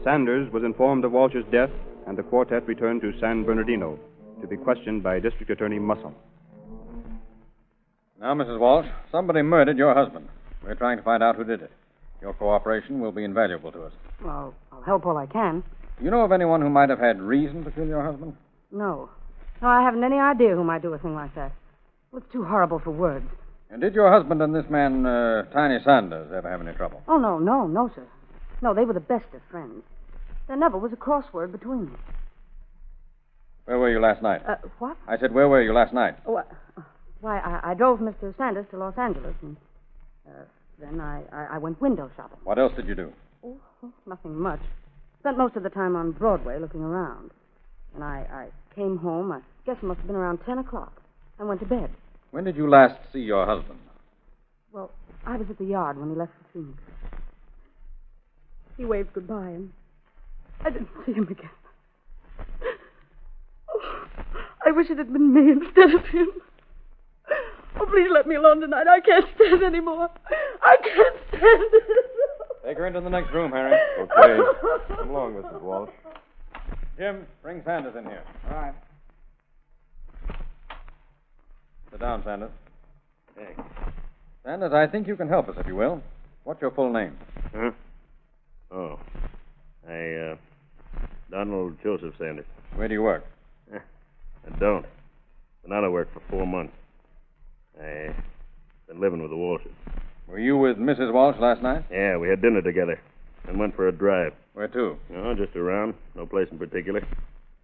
Sanders was informed of Walsh's death, and the quartet returned to San Bernardino to be questioned by District Attorney Muscle. Now, Mrs. Walsh, somebody murdered your husband. We're trying to find out who did it. Your cooperation will be invaluable to us. Well, I'll help all I can. Do you know of anyone who might have had reason to kill your husband? No. No, I haven't any idea who might do a thing like that. Well, it's too horrible for words. And did your husband and this man, Tiny Sanders, ever have any trouble? Oh, no, sir. No, they were the best of friends. There never was a crossword between them. Where were you last night? What? I said, where were you last night? Oh, why, I drove Mr. Sanders to Los Angeles, and then I went window shopping. What else did you do? Oh, nothing much. Spent most of the time on Broadway looking around. And I came home, I guess it must have been around 10 o'clock. I went to bed. When did you last see your husband? Well, I was at the yard when he left for Phoenix. He waved goodbye, and I didn't see him again. Oh, I wish it had been me instead of him. Oh, please let me alone tonight. I can't stand anymore. I can't stand it. Take her into the next room, Harry. Okay. Come along, Mrs. Walsh. Jim, bring Sanders in here. All right. Sit down, Sanders. Thanks. Sanders, I think you can help us, if you will. What's your full name? Huh? Oh. Donald Joseph Sanders. Where do you work? I don't. Been out of work for 4 months. I've been living with the Walshes. Were you with Mrs. Walsh last night? Yeah, we had dinner together. And went for a drive. Where to? No, just around. No place in particular.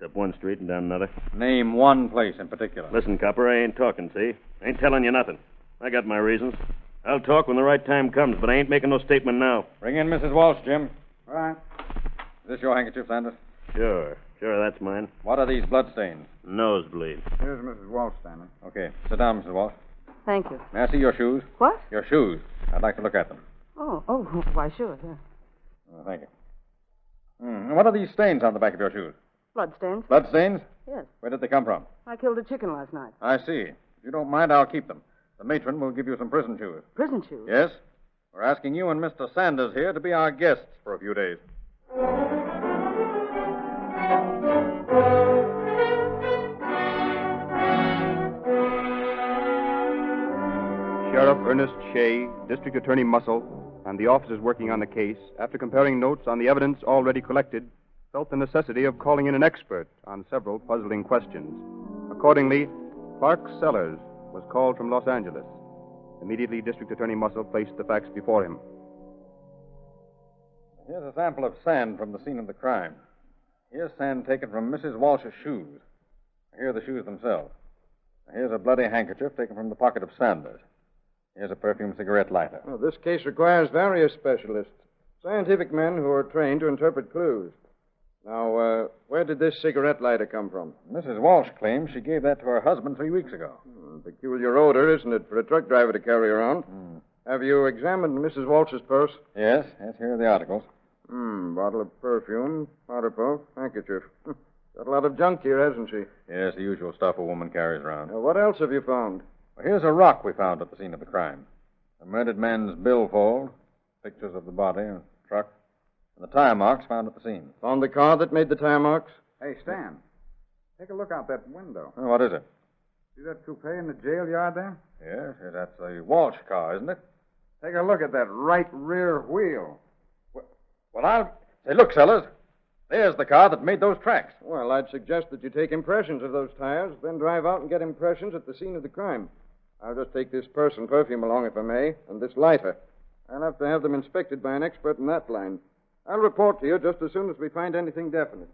Up one street and down another. Name one place in particular. Listen, Copper, I ain't talking, see? I ain't telling you nothing. I got my reasons. I'll talk when the right time comes, but I ain't making no statement now. Bring in Mrs. Walsh, Jim. All right. Is this your handkerchief, Sanders? Sure, that's mine. What are these bloodstains? Nosebleed. Here's Mrs. Walsh, Stanley. Okay. Sit down, Mrs. Walsh. Thank you. May I see your shoes? What? Your shoes. I'd like to look at them. Oh, why, sure, yeah. Thank you. And what are these stains on the back of your shoes? Bloodstains? Bloodstains? Yes. Where did they come from? I killed a chicken last night. I see. If you don't mind, I'll keep them. The matron will give you some prison shoes. Prison shoes? Yes. We're asking you and Mr. Sanders here to be our guests for a few days. Sheriff Ernest Shea, District Attorney Muscle, and the officers working on the case, after comparing notes on the evidence already collected, felt the necessity of calling in an expert on several puzzling questions. Accordingly, Clark Sellers was called from Los Angeles. Immediately, District Attorney Muscle placed the facts before him. Here's a sample of sand from the scene of the crime. Here's sand taken from Mrs. Walsh's shoes. Here are the shoes themselves. Here's a bloody handkerchief taken from the pocket of Sanders. Here's a perfumed cigarette lighter. Well, this case requires various specialists, scientific men who are trained to interpret clues. Now, where did this cigarette lighter come from? Mrs. Walsh claims she gave that to her husband 3 weeks ago. Peculiar odor, isn't it, for a truck driver to carry around? Have you examined Mrs. Walsh's purse? Yes, here are the articles. Bottle of perfume, powder puff, handkerchief. Got a lot of junk here, hasn't she? Yes, the usual stuff a woman carries around. What else have you found? Well, here's a rock we found at the scene of the crime. A murdered man's billfold, pictures of the body, a truck, and the tire marks found at the scene. Found the car that made the tire marks? Hey, Stan, take a look out that window. Oh, what is it? See that coupe in the jail yard there? Yes, that's the Walsh car, isn't it? Take a look at that right rear wheel. Well, Say, look, sellers. There's the car that made those tracks. Well, I'd suggest that you take impressions of those tires, then drive out and get impressions at the scene of the crime. I'll just take this purse and perfume along, if I may, and this lighter. I'll have to have them inspected by an expert in that line. I'll report to you just as soon as we find anything definite.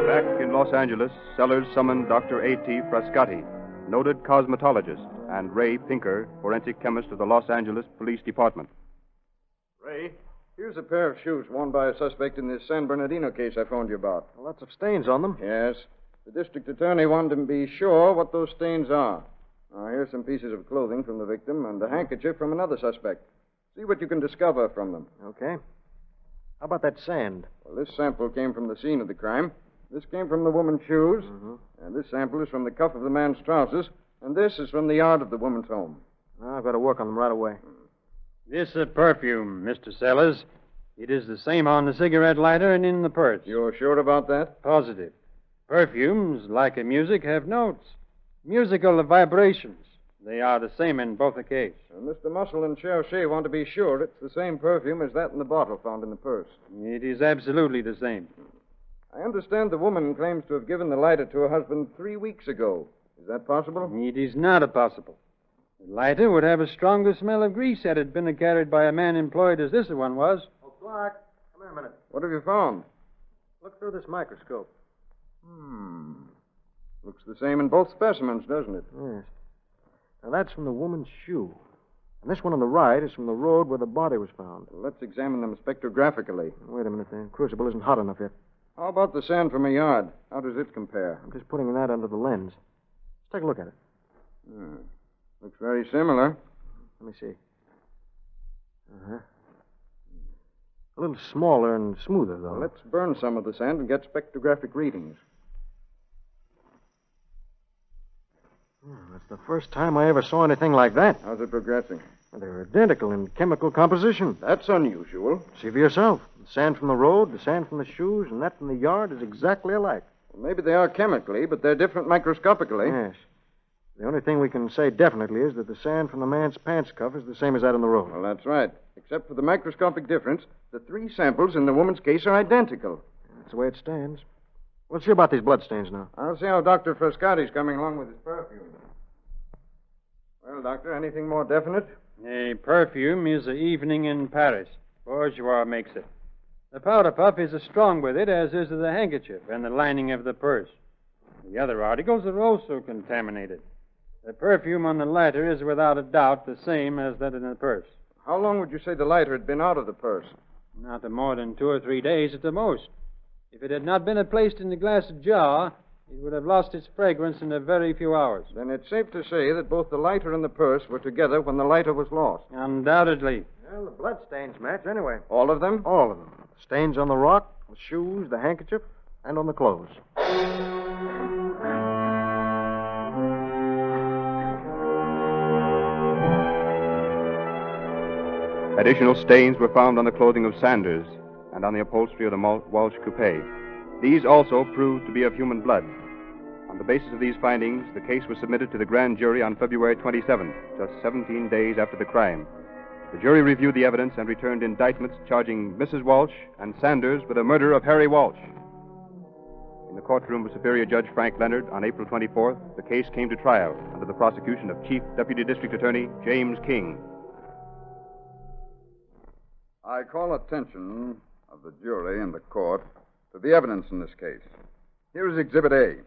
Back in Los Angeles, Sellers summoned Dr. A.T. Frascati, noted cosmetologist, and Ray Pinker, forensic chemist of the Los Angeles Police Department. Ray, here's a pair of shoes worn by a suspect in this San Bernardino case I phoned you about. Lots of stains on them. Yes. The district attorney wanted to be sure what those stains are. Now, here's some pieces of clothing from the victim and a handkerchief from another suspect. See what you can discover from them. Okay. How about that sand? Well, this sample came from the scene of the crime. This came from the woman's shoes. And this sample is from the cuff of the man's trousers. And this is from the yard of the woman's home. I've got to work on them right away. This perfume, Mr. Sellers. It is the same on the cigarette lighter and in the purse. You're sure about that? Positive. Perfumes, like in music, have notes. Musical vibrations. They are the same in both the cases. Mr. Muscle and Sheriff Shea want to be sure it's the same perfume as that in the bottle found in the purse. It is absolutely the same. I understand the woman claims to have given the lighter to her husband 3 weeks ago. Is that possible? It is not possible. The lighter would have a stronger smell of grease had it been carried by a man employed as this one was. Oh, Clark, come here a minute. What have you found? Look through this microscope. Looks the same in both specimens, doesn't it? Yes. Now, that's from the woman's shoe. And this one on the right is from the road where the body was found. Well, let's examine them spectrographically. Wait a minute, the crucible isn't hot enough yet. How about the sand from a yard? How does it compare? I'm just putting that under the lens. Let's take a look at it. Looks very similar. Let me see. A little smaller and smoother, though. Well, let's burn some of the sand and get spectrographic readings. That's the first time I ever saw anything like that. How's it progressing? They're identical in chemical composition. That's unusual. See for yourself. The sand from the road, the sand from the shoes, and that from the yard is exactly alike. Well, maybe they are chemically, but they're different microscopically. Yes. The only thing we can say definitely is that the sand from the man's pants cuff is the same as that on the road. Well, that's right. Except for the microscopic difference, the 3 samples in the woman's case are identical. That's the way it stands. We'll see about these bloodstains now. I'll see how Dr. Frascati's coming along with his perfume. Well, Doctor, anything more definite? A perfume is an evening in Paris. Bourgeois makes it. The powder puff is as strong with it as is the handkerchief and the lining of the purse. The other articles are also contaminated. The perfume on the lighter is without a doubt the same as that in the purse. How long would you say the lighter had been out of the purse? Not more than 2 or 3 days at the most. If it had not been placed in the glass jar, it would have lost its fragrance in a very few hours. Then it's safe to say that both the lighter and the purse were together when the lighter was lost. Undoubtedly. Well, the bloodstains match anyway. All of them? All of them. Stains on the rock, the shoes, the handkerchief, and on the clothes. Additional stains were found on the clothing of Sanders and on the upholstery of the Walsh coupe. These also proved to be of human blood. On the basis of these findings, the case was submitted to the grand jury on February 27th, just 17 days after the crime. The jury reviewed the evidence and returned indictments charging Mrs. Walsh and Sanders with the murder of Harry Walsh. In the courtroom of Superior Judge Frank Leonard on April 24th, the case came to trial under the prosecution of Chief Deputy District Attorney James King. I call attention of the jury and the court to the evidence in this case. Here is Exhibit A.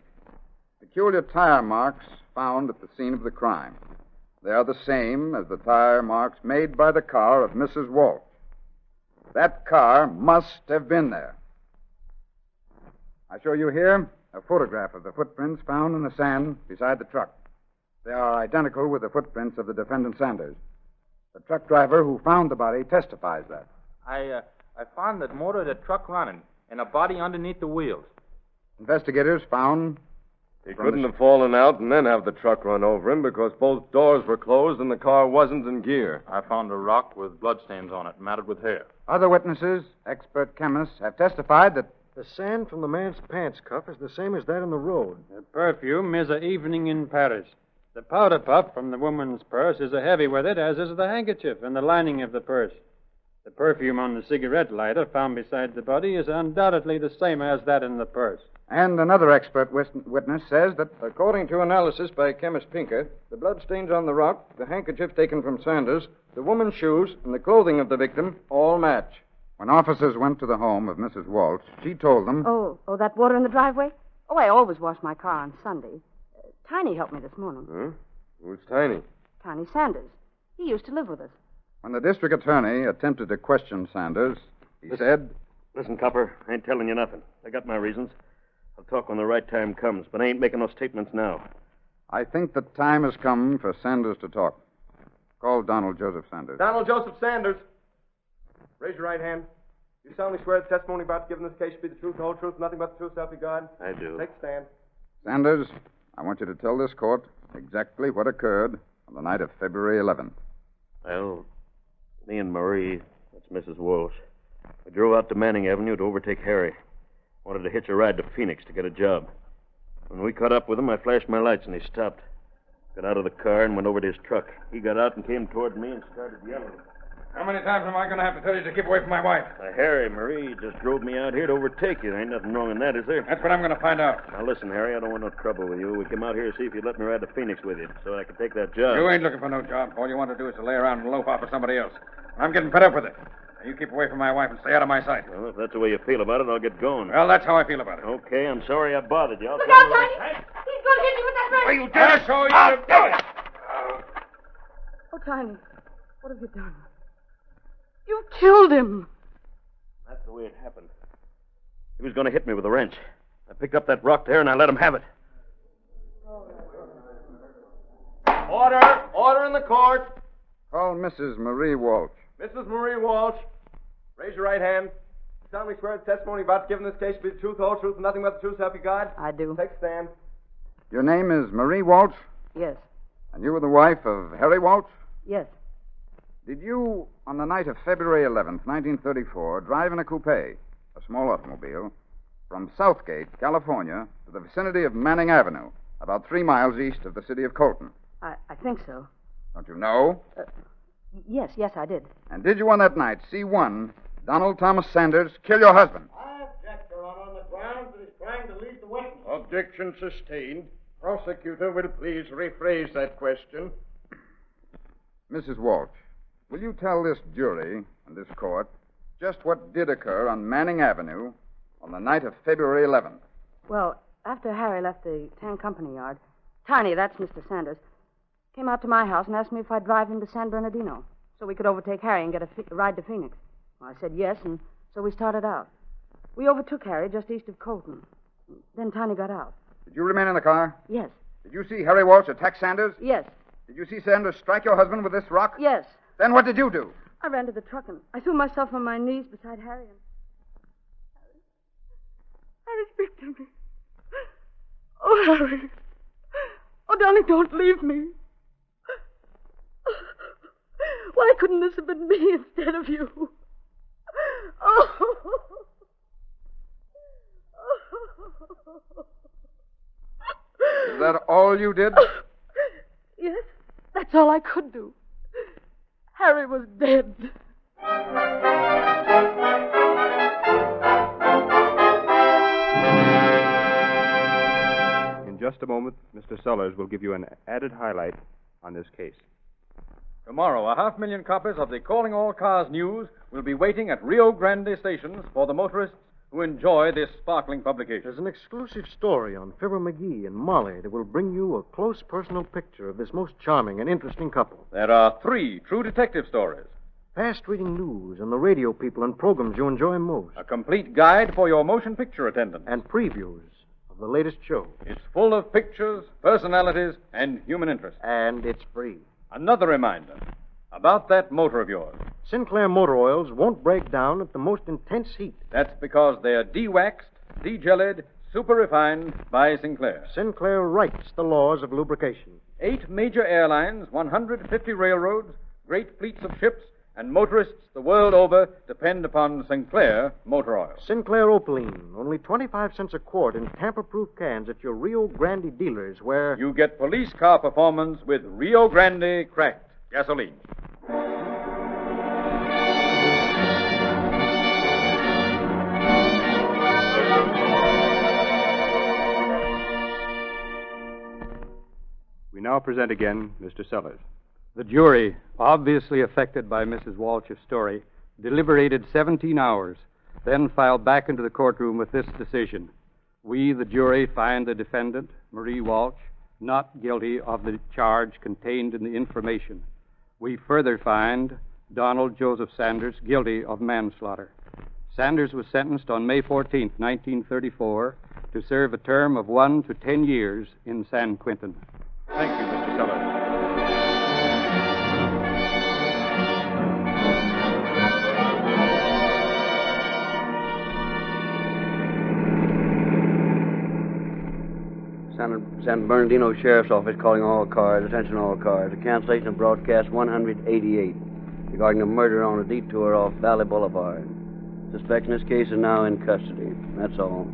Peculiar tire marks found at the scene of the crime. They are the same as the tire marks made by the car of Mrs. Walsh. That car must have been there. I show you here a photograph of the footprints found in the sand beside the truck. They are identical with the footprints of the defendant Sanders. The truck driver who found the body testifies that. I found the motor of the truck running and a body underneath the wheels. Investigators found... He couldn't have fallen out and then have the truck run over him because both doors were closed and the car wasn't in gear. I found a rock with bloodstains on it, matted with hair. Other witnesses, expert chemists, have testified that the sand from the man's pants cuff is the same as that in the road. The perfume is a evening in Paris. The powder puff from the woman's purse is a heavy with it, as is the handkerchief and the lining of the purse. The perfume on the cigarette lighter found beside the body is undoubtedly the same as that in the purse. And another expert witness says that... According to analysis by chemist Pinker, the bloodstains on the rock, the handkerchief taken from Sanders, the woman's shoes, and the clothing of the victim all match. When officers went to the home of Mrs. Walsh, she told them... Oh, that water in the driveway? Oh, I always wash my car on Sunday. Tiny helped me this morning. Huh? Who's Tiny? Tiny Sanders. He used to live with us. When the district attorney attempted to question Sanders, he said... Listen, Copper, I ain't telling you nothing. I got my reasons. I'll talk when the right time comes, but I ain't making no statements now. I think the time has come for Sanders to talk. Call Donald Joseph Sanders. Donald Joseph Sanders. Raise your right hand. You solemnly swear the testimony about to give in this case should be the truth, the whole truth, nothing but the truth, so help you God? I do. Take a stand. Sanders, I want you to tell this court exactly what occurred on the night of February 11th. Well, me and Marie, that's Mrs. Walsh, we drove out to Manning Avenue to overtake Harry. Wanted to hitch a ride to Phoenix to get a job. When we caught up with him, I flashed my lights and he stopped. Got out of the car and went over to his truck. He got out and came toward me and started yelling. How many times am I going to have to tell you to keep away from my wife? Harry, Marie just drove me out here to overtake you. There ain't nothing wrong in that, is there? That's what I'm going to find out. Now, listen, Harry, I don't want no trouble with you. We came out here to see if you'd let me ride to Phoenix with you so I could take that job. You ain't looking for no job. All you want to do is to lay around and loaf off for somebody else. I'm getting fed up with it. Now, you keep away from my wife and stay out of my sight. Well, if that's the way you feel about it, I'll get going. Well, that's how I feel about it. Okay, I'm sorry I bothered you. Look out, Tiny! He's going to hit me with that Why, you did it! I'll show you to do it! Oh, Tiny, what have you done? You killed him. That's the way it happened. He was going to hit me with a wrench. I picked up that rock there and I let him have it. Order! Order in the court. Call Mrs. Marie Walsh. Mrs. Marie Walsh. Raise your right hand. You solemnly swear the testimony about to give in this case should be the truth, the whole truth, and nothing but the truth, so help you God? I do. Take a stand. Your name is Marie Walsh? Yes. And you were the wife of Harry Walsh? Yes. Did you, on the night of February 11th, 1934, drive in a coupe, a small automobile, from Southgate, California, to the vicinity of Manning Avenue, about 3 miles east of the city of Colton? I think so. Don't you know? Yes, I did. And did you on that night see one, Donald Thomas Sanders, kill your husband? I object, Your Honor, on the grounds that he's trying to lead the witness. Objection sustained. Prosecutor will please rephrase that question. Mrs. Walsh, will you tell this jury and this court just what did occur on Manning Avenue on the night of February 11th? Well, after Harry left the tank company yard, Tiny, that's Mr. Sanders, came out to my house and asked me if I'd drive him to San Bernardino so we could overtake Harry and get a ride to Phoenix. Well, I said yes, and so we started out. We overtook Harry just east of Colton. Then Tiny got out. Did you remain in the car? Yes. Did you see Harry Walsh attack Sanders? Yes. Did you see Sanders strike your husband with this rock? Yes. Then what did you do? I ran to the truck and I threw myself on my knees beside Harry and... Harry speak to me. Oh, Harry. Oh, darling, don't leave me. Why couldn't this have been me instead of you? Oh. Is that all you did? Yes, that's all I could do. Harry was dead. In just a moment, Mr. Sellers will give you an added highlight on this case. Tomorrow, 500,000 copies of the Calling All Cars news will be waiting at Rio Grande stations for the motorists who enjoy this sparkling publication. There's an exclusive story on Fibber McGee and Molly that will bring you a close personal picture of this most charming and interesting couple. There are 3 true detective stories. Fast-reading news and the radio people and programs you enjoy most. A complete guide for your motion picture attendant. And previews of the latest show. It's full of pictures, personalities, and human interest. And it's free. Another reminder about that motor of yours. Sinclair motor oils won't break down at the most intense heat. That's because they're de-waxed, de-jellied, super refined by Sinclair. Sinclair writes the laws of lubrication. 8 major airlines, 150 railroads, great fleets of ships, and motorists the world over depend upon Sinclair motor oil. Sinclair Opaline, only 25 cents a quart in tamper-proof cans at your Rio Grande dealers where... You get police car performance with Rio Grande cracked gasoline. We now present again Mr. Sellers. The jury, obviously affected by Mrs. Walsh's story, deliberated 17 hours, then filed back into the courtroom with this decision. We, the jury, find the defendant, Marie Walsh, not guilty of the charge contained in the information. We further find Donald Joseph Sanders guilty of manslaughter. Sanders was sentenced on May 14, 1934, to serve a term of 1 to 10 years in San Quentin. Thank you, Mr. Sellers. San Bernardino Sheriff's Office calling all cars. Attention all cars. A cancellation of broadcast 188 regarding a murder on a detour off Valley Boulevard. Suspect in this case is now in custody. That's all.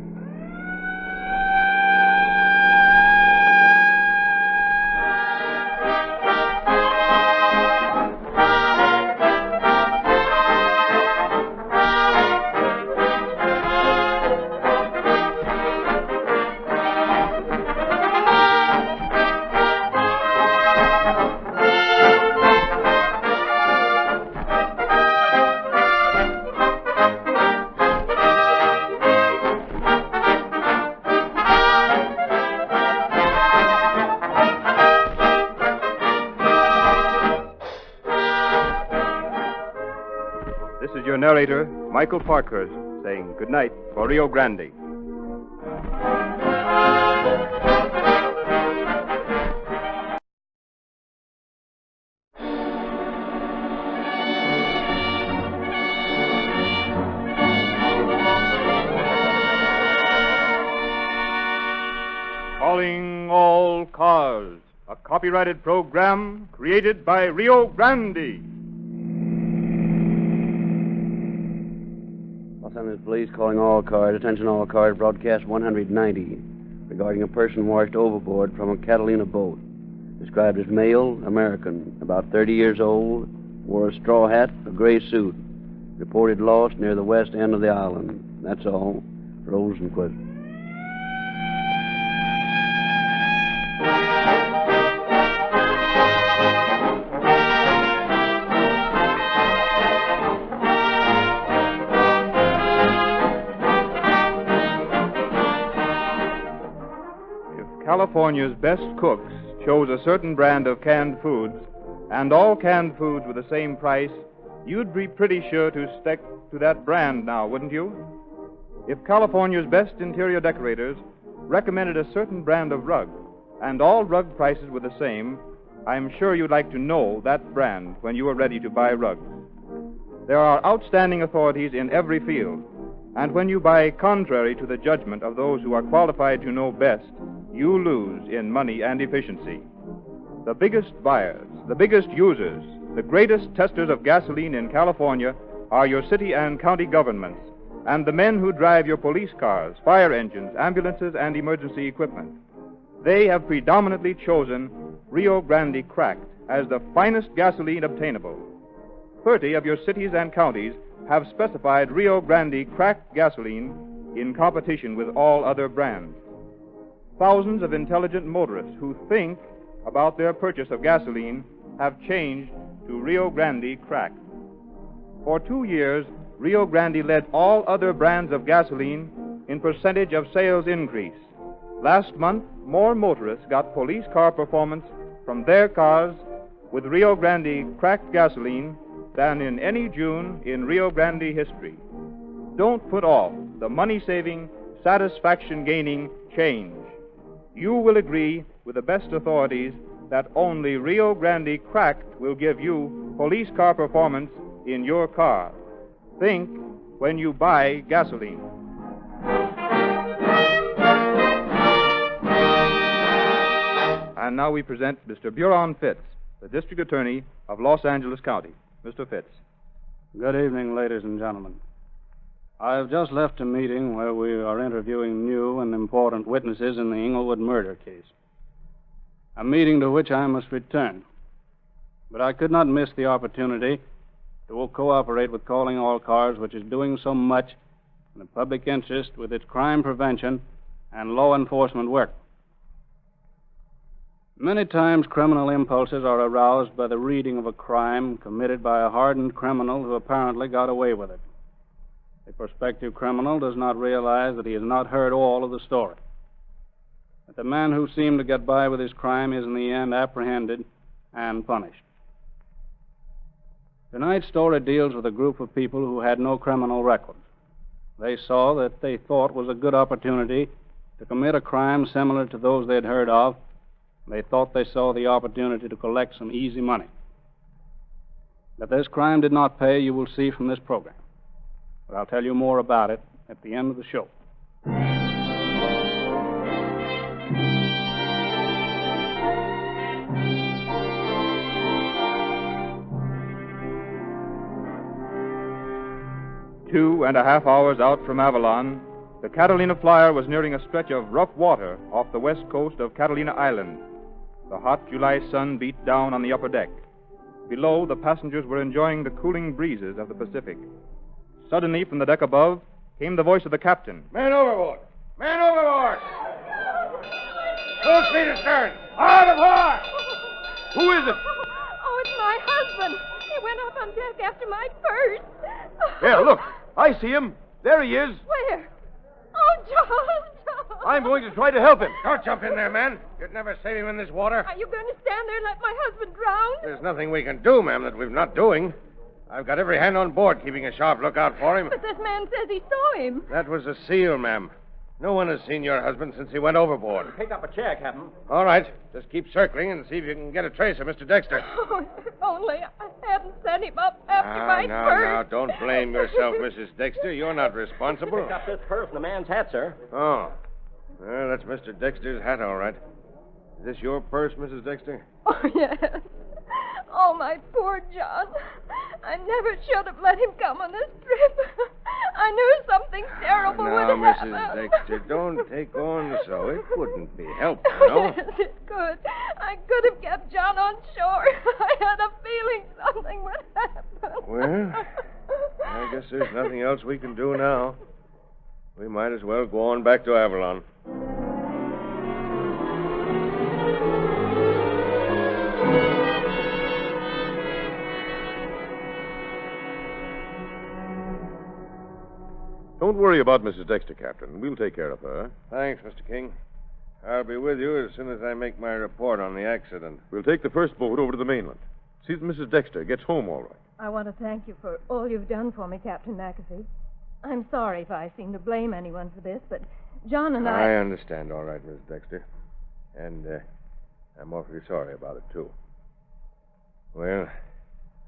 This is your narrator, Michael Parkhurst, saying good night for Rio Grande. Calling all cars, a copyrighted program created by Rio Grande. Los Angeles Police calling all cars. Attention all cars. Broadcast 190 regarding a person washed overboard from a Catalina boat. Described as male, American, about 30 years old, wore a straw hat, a gray suit. Reported lost near the west end of the island. That's all. Rosenquist. California's best cooks chose a certain brand of canned foods, and all canned foods were the same price, you'd be pretty sure to stick to that brand now, wouldn't you? If California's best interior decorators recommended a certain brand of rug, and all rug prices were the same, I'm sure you'd like to know that brand when you are ready to buy rugs. There are outstanding authorities in every field, and when you buy contrary to the judgment of those who are qualified to know best, you lose in money and efficiency. The biggest buyers, the biggest users, the greatest testers of gasoline in California are your city and county governments and the men who drive your police cars, fire engines, ambulances, and emergency equipment. They have predominantly chosen Rio Grande Cracked as the finest gasoline obtainable. 30 of your cities and counties have specified Rio Grande Cracked gasoline in competition with all other brands. Thousands of intelligent motorists who think about their purchase of gasoline have changed to Rio Grande Cracked. For 2 years, Rio Grande led all other brands of gasoline in percentage of sales increase. Last month, more motorists got police car performance from their cars with Rio Grande cracked gasoline than in any June in Rio Grande history. Don't put off the money-saving, satisfaction-gaining change. You will agree with the best authorities that only Rio Grande cracked will give you police car performance in your car. Think when you buy gasoline. And now we present Mr. Buron Fitz, the District Attorney of Los Angeles County. Mr. Fitz. Good evening, ladies and gentlemen. I have just left a meeting where we are interviewing new and important witnesses in the Inglewood murder case. A meeting to which I must return. But I could not miss the opportunity to cooperate with Calling All Cars, which is doing so much in the public interest with its crime prevention and law enforcement work. Many times criminal impulses are aroused by the reading of a crime committed by a hardened criminal who apparently got away with it. The prospective criminal does not realize that he has not heard all of the story. That the man who seemed to get by with his crime is in the end apprehended and punished. Tonight's story deals with a group of people who had no criminal records. They saw that they thought was a good opportunity to commit a crime similar to those they'd heard of. They thought they saw the opportunity to collect some easy money. That this crime did not pay, you will see from this program. But I'll tell you more about it at the end of the show. Two and a half hours out from Avalon, the Catalina Flyer was nearing a stretch of rough water off the west coast of Catalina Island. The hot July sun beat down on the upper deck. Below, the passengers were enjoying the cooling breezes of the Pacific. Suddenly, from the deck above, came the voice of the captain. Man overboard! Man overboard! Full speed astern! Hard apart! Who is it? Oh, it's my husband. He went up on deck after my purse. There, look. I see him. There he is. Where? Oh, John! I'm going to try to help him. Don't jump in there, man. You'd never save him in this water. Are you going to stand there and let my husband drown? There's nothing we can do, ma'am, that we're not doing. I've got every hand on board keeping a sharp lookout for him. But this man says he saw him. That was a seal, ma'am. No one has seen your husband since he went overboard. Pick up a chair, Captain. All right. Just keep circling and see if you can get a trace of Mr. Dexter. Oh, if only I hadn't sent him up after my purse. Now, don't blame yourself, Mrs. Dexter. You're not responsible. Pick up this purse from the man's hat, sir. Oh. Well, that's Mr. Dexter's hat, all right. Is this your purse, Mrs. Dexter? Oh, yes. Oh, my poor John. I never should have let him come on this trip. I knew something terrible would happen. Now, Mrs. Dexter, don't take on so. It couldn't be helped, you know. Yes, it could. I could have kept John on shore. I had a feeling something would happen. Well, I guess there's nothing else we can do now. We might as well go on back to Avalon. Don't worry about Mrs. Dexter, Captain. We'll take care of her. Thanks, Mr. King. I'll be with you as soon as I make my report on the accident. We'll take the first boat over to the mainland. See that Mrs. Dexter gets home all right. I want to thank you for all you've done for me, Captain McAfee. I'm sorry if I seem to blame anyone for this, but John and I understand, all right, Miss Dexter. And I'm awfully sorry about it, too. Well,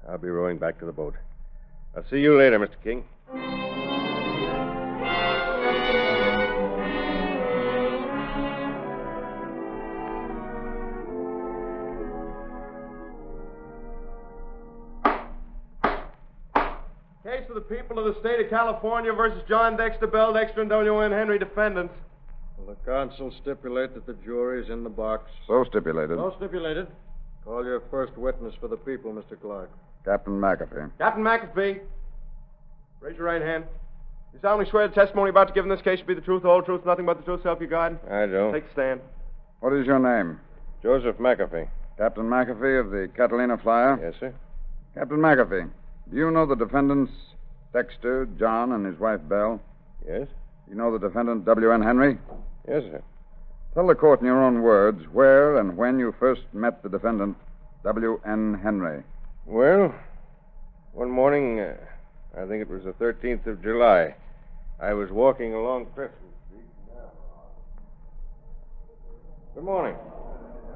I'll be rowing back to the boat. I'll see you later, Mr. King. Case of the people of the state of California versus John Dexter, Bell Dexter, and W.N. Henry, defendants. Will the counsel stipulate that the jury is in the box? So stipulated. So stipulated. Call your first witness for the people, Mr. Clark. Captain McAfee. Captain McAfee. Raise your right hand. You solemnly swear the testimony about to give in this case should be the truth, the whole truth, nothing but the truth, self you God? I do. Take the stand. What is your name? Joseph McAfee. Captain McAfee of the Catalina Flyer? Yes, sir. Captain McAfee, do you know the defendants, Dexter, John, and his wife, Belle. Yes? You know the defendant, W.N. Henry? Yes, sir. Tell the court in your own words where and when you first met the defendant, W.N. Henry. Well, one morning, I think it was the 13th of July, I was walking along Crescent Street. Good morning.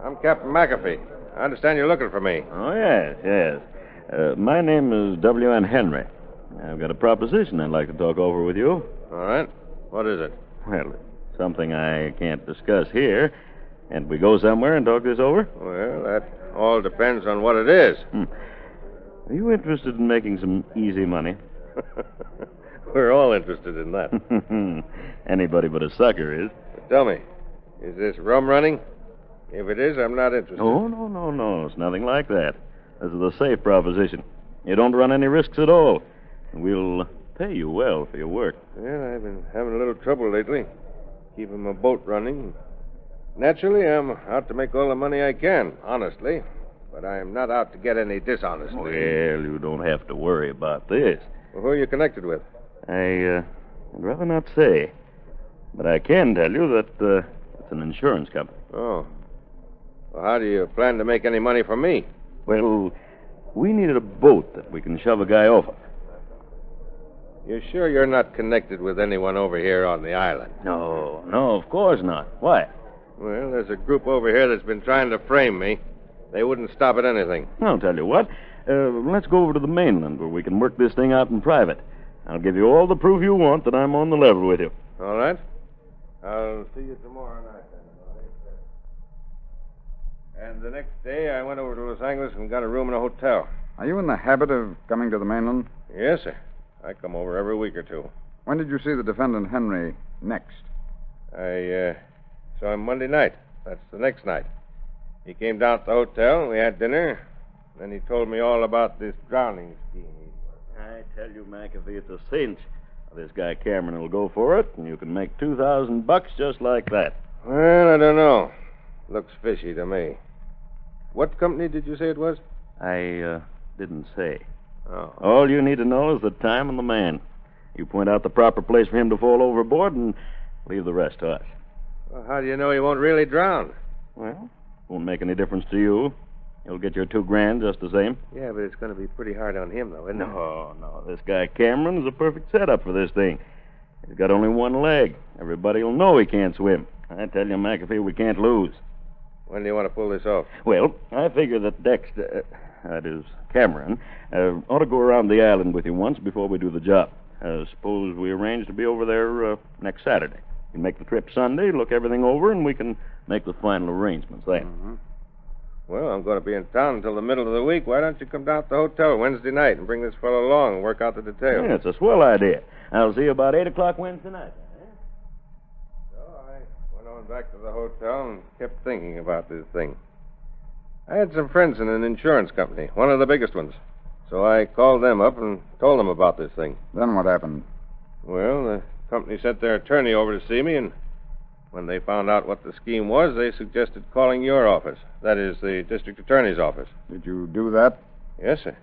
I'm Captain McAfee. I understand you're looking for me. Oh, yes, yes. My name is W.N. Henry. I've got a proposition I'd like to talk over with you. All right. What is it? Well, it's something I can't discuss here. Can't we go somewhere and talk this over? Well, that all depends on what it is. Are you interested in making some easy money? We're all interested in that. Anybody but a sucker is. Tell me, is this rum running? If it is, I'm not interested. Oh, no. It's nothing like that. This is a safe proposition. You don't run any risks at all. And we'll pay you well for your work. Well, I've been having a little trouble lately, keeping my boat running. Naturally, I'm out to make all the money I can, honestly. But I'm not out to get any dishonestly. Well, you don't have to worry about this. Well, who are you connected with? I'd rather not say. But I can tell you that it's an insurance company. Oh. Well, how do you plan to make any money from me? Well, we needed a boat that we can shove a guy off of. You're sure you're not connected with anyone over here on the island? No, of course not. Why? Well, there's a group over here that's been trying to frame me. They wouldn't stop at anything. I'll tell you what. Let's go over to the mainland where we can work this thing out in private. I'll give you all the proof you want that I'm on the level with you. All right. I'll see you tomorrow night, then. And the next day, I went over to Los Angeles and got a room in a hotel. Are you in the habit of coming to the mainland? Yes, sir. I come over every week or two. When did you see the defendant, Henry, next? I saw him Monday night. That's the next night. He came down to the hotel, and we had dinner. Then he told me all about this drowning scheme. I tell you, McAfee, it's a cinch. This guy Cameron will go for it, and you can make $2,000 just like that. Well, I don't know. Looks fishy to me. What company did you say it was? I didn't say. Oh. All you need to know is the time and the man. You point out the proper place for him to fall overboard and leave the rest to us. Well, how do you know he won't really drown? Well, won't make any difference to you. You'll get your $2,000 just the same. Yeah, but it's going to be pretty hard on him, though, isn't it? No. This guy Cameron is a perfect setup for this thing. He's got only one leg. Everybody will know he can't swim. I tell you, McAfee, we can't lose. When do you want to pull this off? Well, I figure that Dexter, that is Cameron, ought to go around the island with you once before we do the job. Suppose we arrange to be over there next Saturday. You can make the trip Sunday, look everything over, and we can make the final arrangements then. Mm-hmm. Well, I'm going to be in town until the middle of the week. Why don't you come down to the hotel Wednesday night and bring this fellow along and work out the details? Yeah, it's a swell idea. I'll see you about 8 o'clock Wednesday night. Went back to the hotel and kept thinking about this thing. I had some friends in an insurance company, one of the biggest ones. So I called them up and told them about this thing. Then what happened? Well, the company sent their attorney over to see me, and when they found out what the scheme was, they suggested calling your office. That is, the district attorney's office. Did you do that? Yes, sir.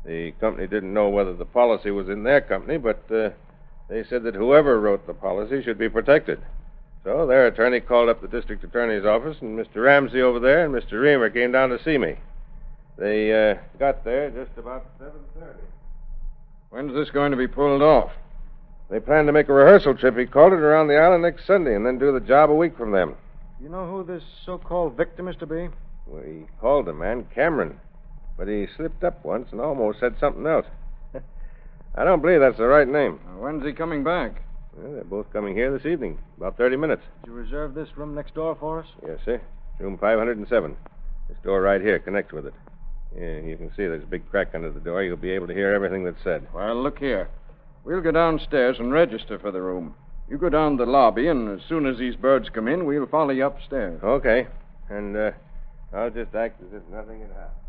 The company didn't know whether the policy was in their company, but they said that whoever wrote the policy should be protected. So their attorney called up the district attorney's office, and Mr. Ramsey over there and Mr. Reamer came down to see me. They got there just about 7:30. When's this going to be pulled off? They plan to make a rehearsal trip, he called it, around the island next Sunday, and then do the job a week from them. You know who this so-called victim is to be? Well, he called the man Cameron, but he slipped up once and almost said something else. I don't believe that's the right name. When's he coming back? Well, they're both coming here this evening, about 30 minutes. Did you reserve this room next door for us? Yes, sir. Room 507. This door right here connects with it. Yeah, you can see there's a big crack under the door. You'll be able to hear everything that's said. Well, look here. We'll go downstairs and register for the room. You go down to the lobby, and as soon as these birds come in, we'll follow you upstairs. Okay. And I'll just act as if nothing had happened.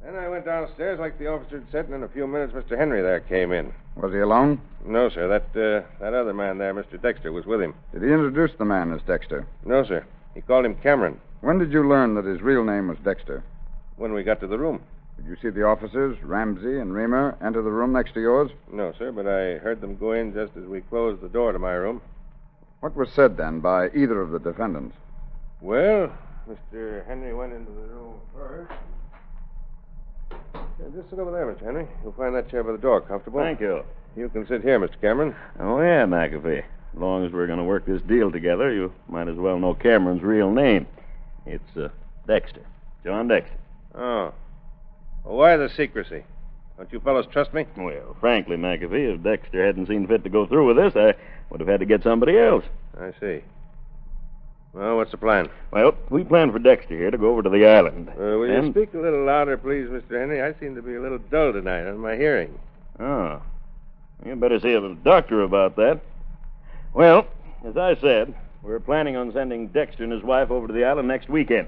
Then I went downstairs like the officer had said, and in a few minutes Mr. Henry there came in. Was he alone? No, sir. That other man there, Mr. Dexter, was with him. Did he introduce the man as Dexter? No, sir. He called him Cameron. When did you learn that his real name was Dexter? When we got to the room. Did you see the officers, Ramsey and Reamer, enter the room next to yours? No, sir, but I heard them go in just as we closed the door to my room. What was said then by either of the defendants? Well, Mr. Henry went into the room first. Just sit over there, Mr. Henry. You'll find that chair by the door comfortable. Thank you. You can sit here, Mr. Cameron. Oh, yeah, McAfee. As long as we're going to work this deal together, you might as well know Cameron's real name. It's Dexter. John Dexter. Oh. Well, why the secrecy? Don't you fellows trust me? Well, frankly, McAfee, if Dexter hadn't seen fit to go through with this, I would have had to get somebody else. I see. Well, what's the plan? Well, we planned for Dexter here to go over to the island. Will you speak a little louder, please, Mr. Henry? I seem to be a little dull tonight on my hearing. Oh. You better see a doctor about that. Well, as I said, we're planning on sending Dexter and his wife over to the island next weekend.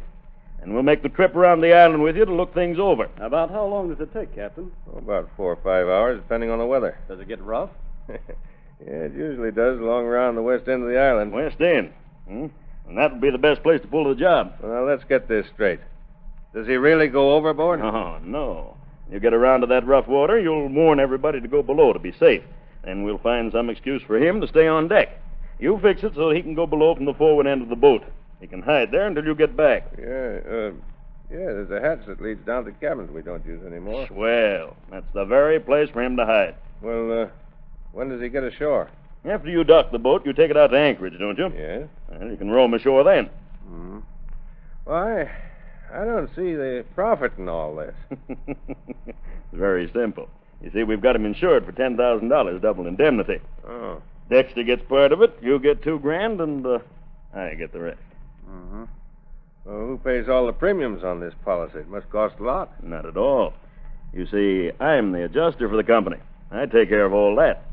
And we'll make the trip around the island with you to look things over. About how long does it take, Captain? Oh, about 4 or 5 hours, depending on the weather. Does it get rough? Yeah, it usually does along around the west end of the island. West End? And that would be the best place to pull the job. Well, let's get this straight. Does he really go overboard? Oh, no. You get around to that rough water, you'll warn everybody to go below to be safe. Then we'll find some excuse for him to stay on deck. You fix it so he can go below from the forward end of the boat. He can hide there until you get back. Yeah, there's a hatch that leads down to cabins we don't use anymore. Well, that's the very place for him to hide. Well, when does he get ashore? After you dock the boat, you take it out to Anchorage, don't you? Yes. Well, you can roam ashore then. Mm-hmm. Well, I don't see the profit in all this. It's very simple. You see, we've got him insured for $10,000, double indemnity. Oh. Dexter gets part of it, you get $2,000, and I get the rest. Mm-hmm. Well, who pays all the premiums on this policy? It must cost a lot. Not at all. You see, I'm the adjuster for the company. I take care of all that.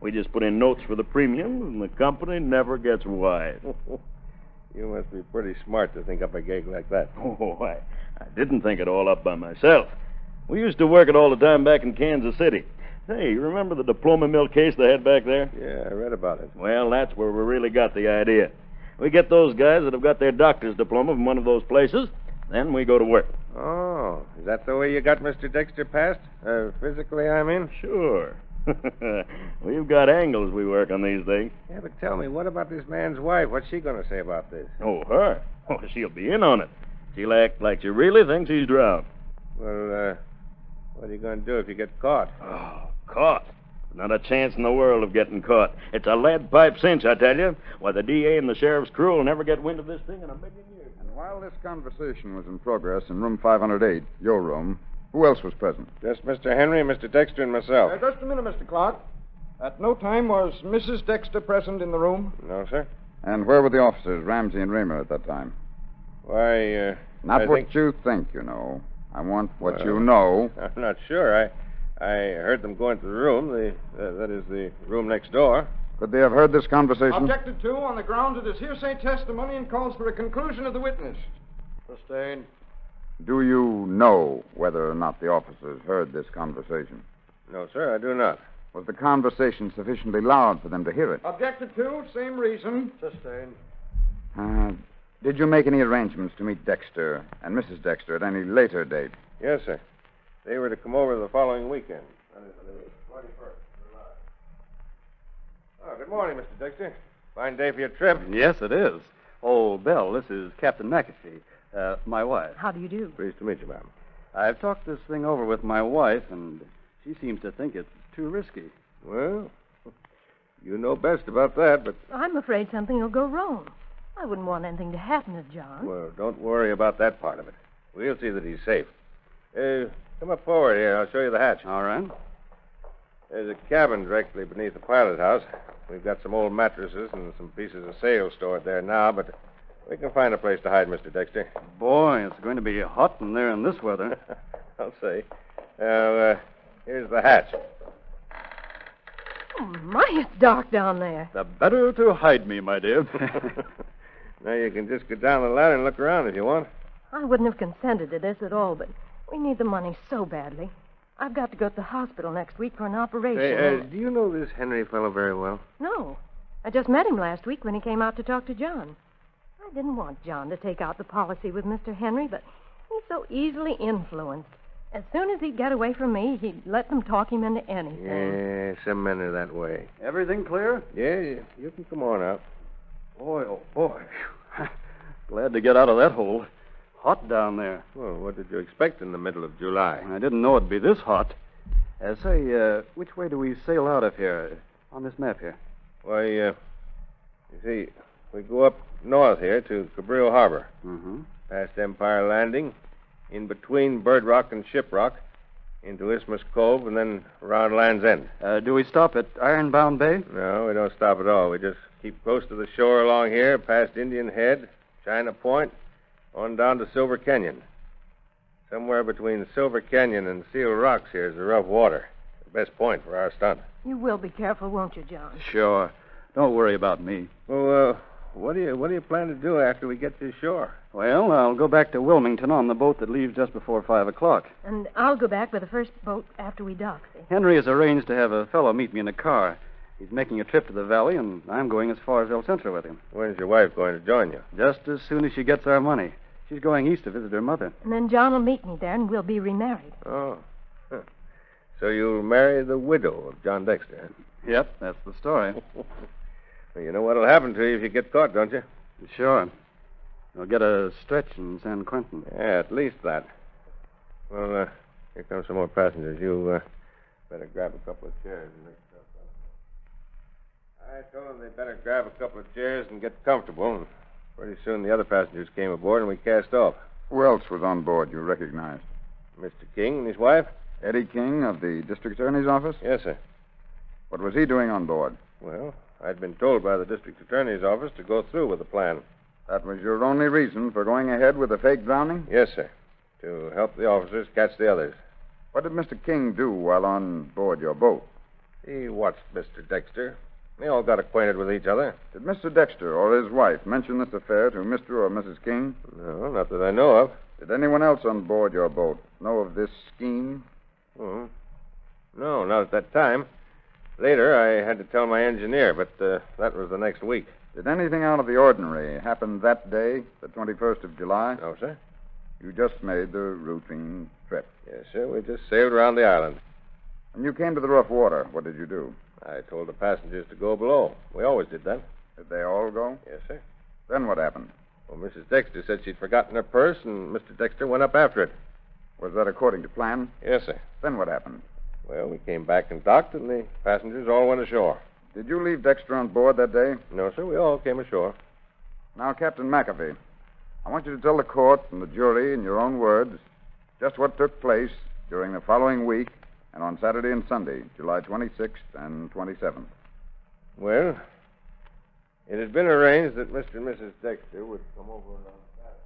We just put in notes for the premiums, and the company never gets wise. You must be pretty smart to think up a gig like that. Oh, I didn't think it all up by myself. We used to work it all the time back in Kansas City. Hey, you remember the diploma mill case they had back there? Yeah, I read about it. Well, that's where we really got the idea. We get those guys that have got their doctor's diploma from one of those places, then we go to work. Oh, is that the way you got Mr. Dexter passed? Physically, I mean? Sure. We've got angles we work on these things. Yeah, but tell me, what about this man's wife? What's she going to say about this? Oh, her? Oh, she'll be in on it. She'll act like she really thinks he's drowned. Well, what are you going to do if you get caught? Oh, caught? Not a chance in the world of getting caught. It's a lead pipe cinch, I tell you. Why, the DA and the sheriff's crew will never get wind of this thing in a million years. And while this conversation was in progress in room 508, your room, who else was present? Just Mr. Henry, Mr. Dexter, and myself. Just a minute, Mr. Clark. At no time was Mrs. Dexter present in the room? No, sir. And where were the officers, Ramsey and Reamer, at that time? Why, Not what you think you know. I want what you know. I'm not sure. I heard them go into the room, that is the room next door. Could they have heard this conversation? Objected to on the grounds it is hearsay testimony and calls for a conclusion of the witness. Sustained. Do you know whether or not the officers heard this conversation? No, sir, I do not. Was the conversation sufficiently loud for them to hear it? Objected to, same reason. Sustained. Did you make any arrangements to meet Dexter and Mrs. Dexter at any later date? Yes, sir. They were to come over the following weekend. That is the 21st. Oh, good morning, Mr. Dexter. Fine day for your trip. Yes, it is. Oh, Belle, this is Captain McAfee, my wife. How do you do? Pleased to meet you, ma'am. I've talked this thing over with my wife, and she seems to think it's too risky. Well, you know best about that, but... I'm afraid something will go wrong. I wouldn't want anything to happen to John. Well, don't worry about that part of it. We'll see that he's safe. Come up forward here. I'll show you the hatch. All right. There's a cabin directly beneath the pilot house. We've got some old mattresses and some pieces of sail stored there now, but we can find a place to hide, Mr. Dexter. Boy, it's going to be hot in there in this weather. I'll say. Here's the hatch. Oh, my, it's dark down there. The better to hide me, my dear. Now you can just go down the ladder and look around if you want. I wouldn't have consented to this at all, but we need the money so badly. I've got to go to the hospital next week for an operation. Hey, do you know this Henry fellow very well? No. I just met him last week when he came out to talk to John. I didn't want John to take out the policy with Mr. Henry, but he's so easily influenced. As soon as he'd get away from me, he'd let them talk him into anything. Yeah, some men are that way. Everything clear? Yeah, you can come on out. Boy, oh boy. Glad to get out of that hole. Hot down there. Well, what did you expect in the middle of July? I didn't know it'd be this hot. Say, which way do we sail out of here? On this map here. Why, you see, we go up north here to Cabrillo Harbor. Mm-hmm. Past Empire Landing, in between Bird Rock and Shiprock, into Isthmus Cove, and then around Land's End. Do we stop at Ironbound Bay? No, we don't stop at all. We just keep close to the shore along here, past Indian Head, China Point, on down to Silver Canyon. Somewhere between Silver Canyon and Seal Rocks here is the rough water. The best point for our stunt. You will be careful, won't you, John? Sure. Don't worry about me. Well, what do you plan to do after we get to shore? Well, I'll go back to Wilmington on the boat that leaves just before 5 o'clock. And I'll go back by the first boat after we dock, see? Henry has arranged to have a fellow meet me in a car. He's making a trip to the valley, and I'm going as far as El Centro with him. When's your wife going to join you? Just as soon as she gets our money. She's going east to visit her mother. And then John will meet me there, and we'll be remarried. Oh. Huh. So you'll marry the widow of John Dexter, huh? Yep, that's the story. Well, you know what'll happen to you if you get caught, don't you? Sure. You'll get a stretch in San Quentin. Yeah, at least that. Well, here come some more passengers. You better grab a couple of chairs and make stuff up. I told them they better grab a couple of chairs and get comfortable. And pretty soon the other passengers came aboard and we cast off. Who else was on board you recognized? Mr. King and his wife? Eddie King of the district attorney's office? Yes, sir. What was he doing on board? Well, I'd been told by the district attorney's office to go through with the plan. That was your only reason for going ahead with the fake drowning? Yes, sir. To help the officers catch the others. What did Mr. King do while on board your boat? He watched Mr. Dexter. They all got acquainted with each other. Did Mr. Dexter or his wife mention this affair to Mr. or Mrs. King? No, not that I know of. Did anyone else on board your boat know of this scheme? Oh. No, not at that time. Later, I had to tell my engineer, but that was the next week. Did anything out of the ordinary happen that day, the 21st of July? No, sir. You just made the routine trip. Yes, sir. We just sailed around the island. When you came to the rough water, what did you do? I told the passengers to go below. We always did that. Did they all go? Yes, sir. Then what happened? Well, Mrs. Dexter said she'd forgotten her purse, and Mr. Dexter went up after it. Was that according to plan? Yes, sir. Then what happened? Well, we came back and docked, and the passengers all went ashore. Did you leave Dexter on board that day? No, sir. We all came ashore. Now, Captain McAfee, I want you to tell the court and the jury in your own words just what took place during the following week and on Saturday and Sunday, July 26th and 27th. Well, it had been arranged that Mr. and Mrs. Dexter would come over on Saturday.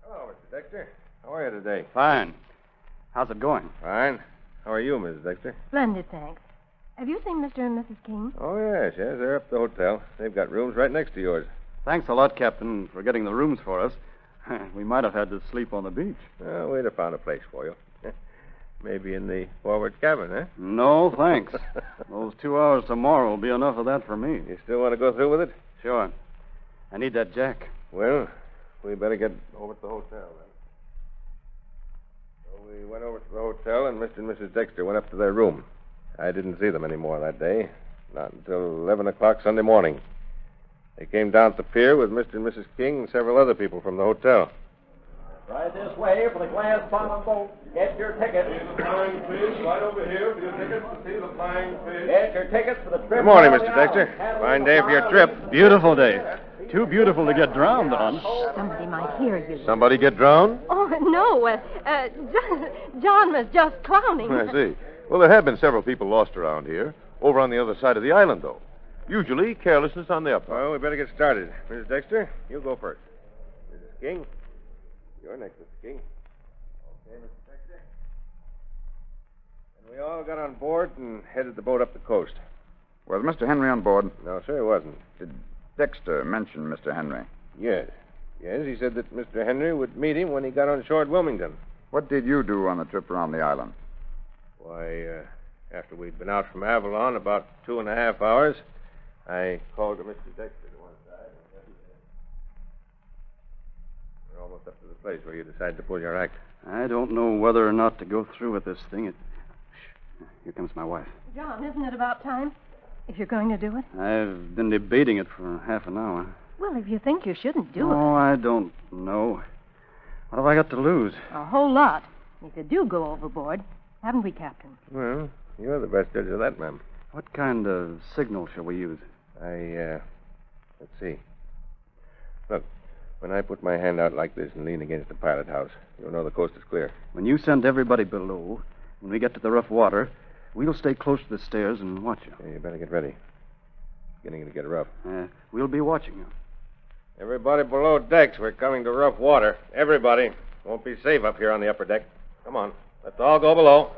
Hello, Mr. Dexter. How are you today? Fine. How's it going? Fine. How are you, Mrs. Dexter? Splendid, thanks. Have you seen Mr. and Mrs. King? Oh, yes. They're up at the hotel. They've got rooms right next to yours. Thanks a lot, Captain, for getting the rooms for us. We might have had to sleep on the beach. Well, we'd have found a place for you. Maybe in the forward cabin, eh? No, thanks. Those 2 hours tomorrow will be enough of that for me. You still want to go through with it? Sure. I need that jack. Well, we better get over to the hotel, then. So we went over to the hotel, and Mr. and Mrs. Dexter went up to their room. I didn't see them anymore that day, not until 11 o'clock Sunday morning. They came down at the pier with Mr. and Mrs. King and several other people from the hotel. Right this way for the glass bottom boat. Get your tickets. See the flying fish right over here for your tickets to see the flying fish. Get your tickets for the trip. Good morning, Mr. Dexter. Fine day for your trip. Beautiful day. Too beautiful to get drowned on. Somebody might hear you. Somebody get drowned? Oh, no. John was just clowning. I see. Well, there have been several people lost around here. Over on the other side of the island, though. Usually carelessness on the up. Well, we better get started. Mrs. Dexter, you go first. Mrs. King, you're next, Mr. King. Okay, Mr. Dexter. And we all got on board and headed the boat up the coast. Was Mr. Henry on board? No, sir, he wasn't. Did Dexter mention Mr. Henry? Yes. Yes, he said that Mr. Henry would meet him when he got on shore at Wilmington. What did you do on the trip around the island? Why, after we'd been out from Avalon about 2.5 hours, I called to Mr. Dexter to one side and said, we're almost up to the place where you decided to pull your act. I don't know whether or not to go through with this thing. Shh. Here comes my wife. John, isn't it about time? If you're going to do it? I've been debating it for half an hour. Well, if you think you shouldn't do it. Oh, I don't know. What have I got to lose? A whole lot. If you do go overboard, haven't we, Captain? Well, you're the best judge of that, ma'am. What kind of signal shall we use? Let's see. Look, when I put my hand out like this and lean against the pilot house, you'll know the coast is clear. When you send everybody below, when we get to the rough water, we'll stay close to the stairs and watch you. Yeah, you better get ready. It's beginning to get rough. We'll be watching you. Everybody below decks, we're coming to rough water. Everybody. Won't be safe up here on the upper deck. Come on. Let's all go below.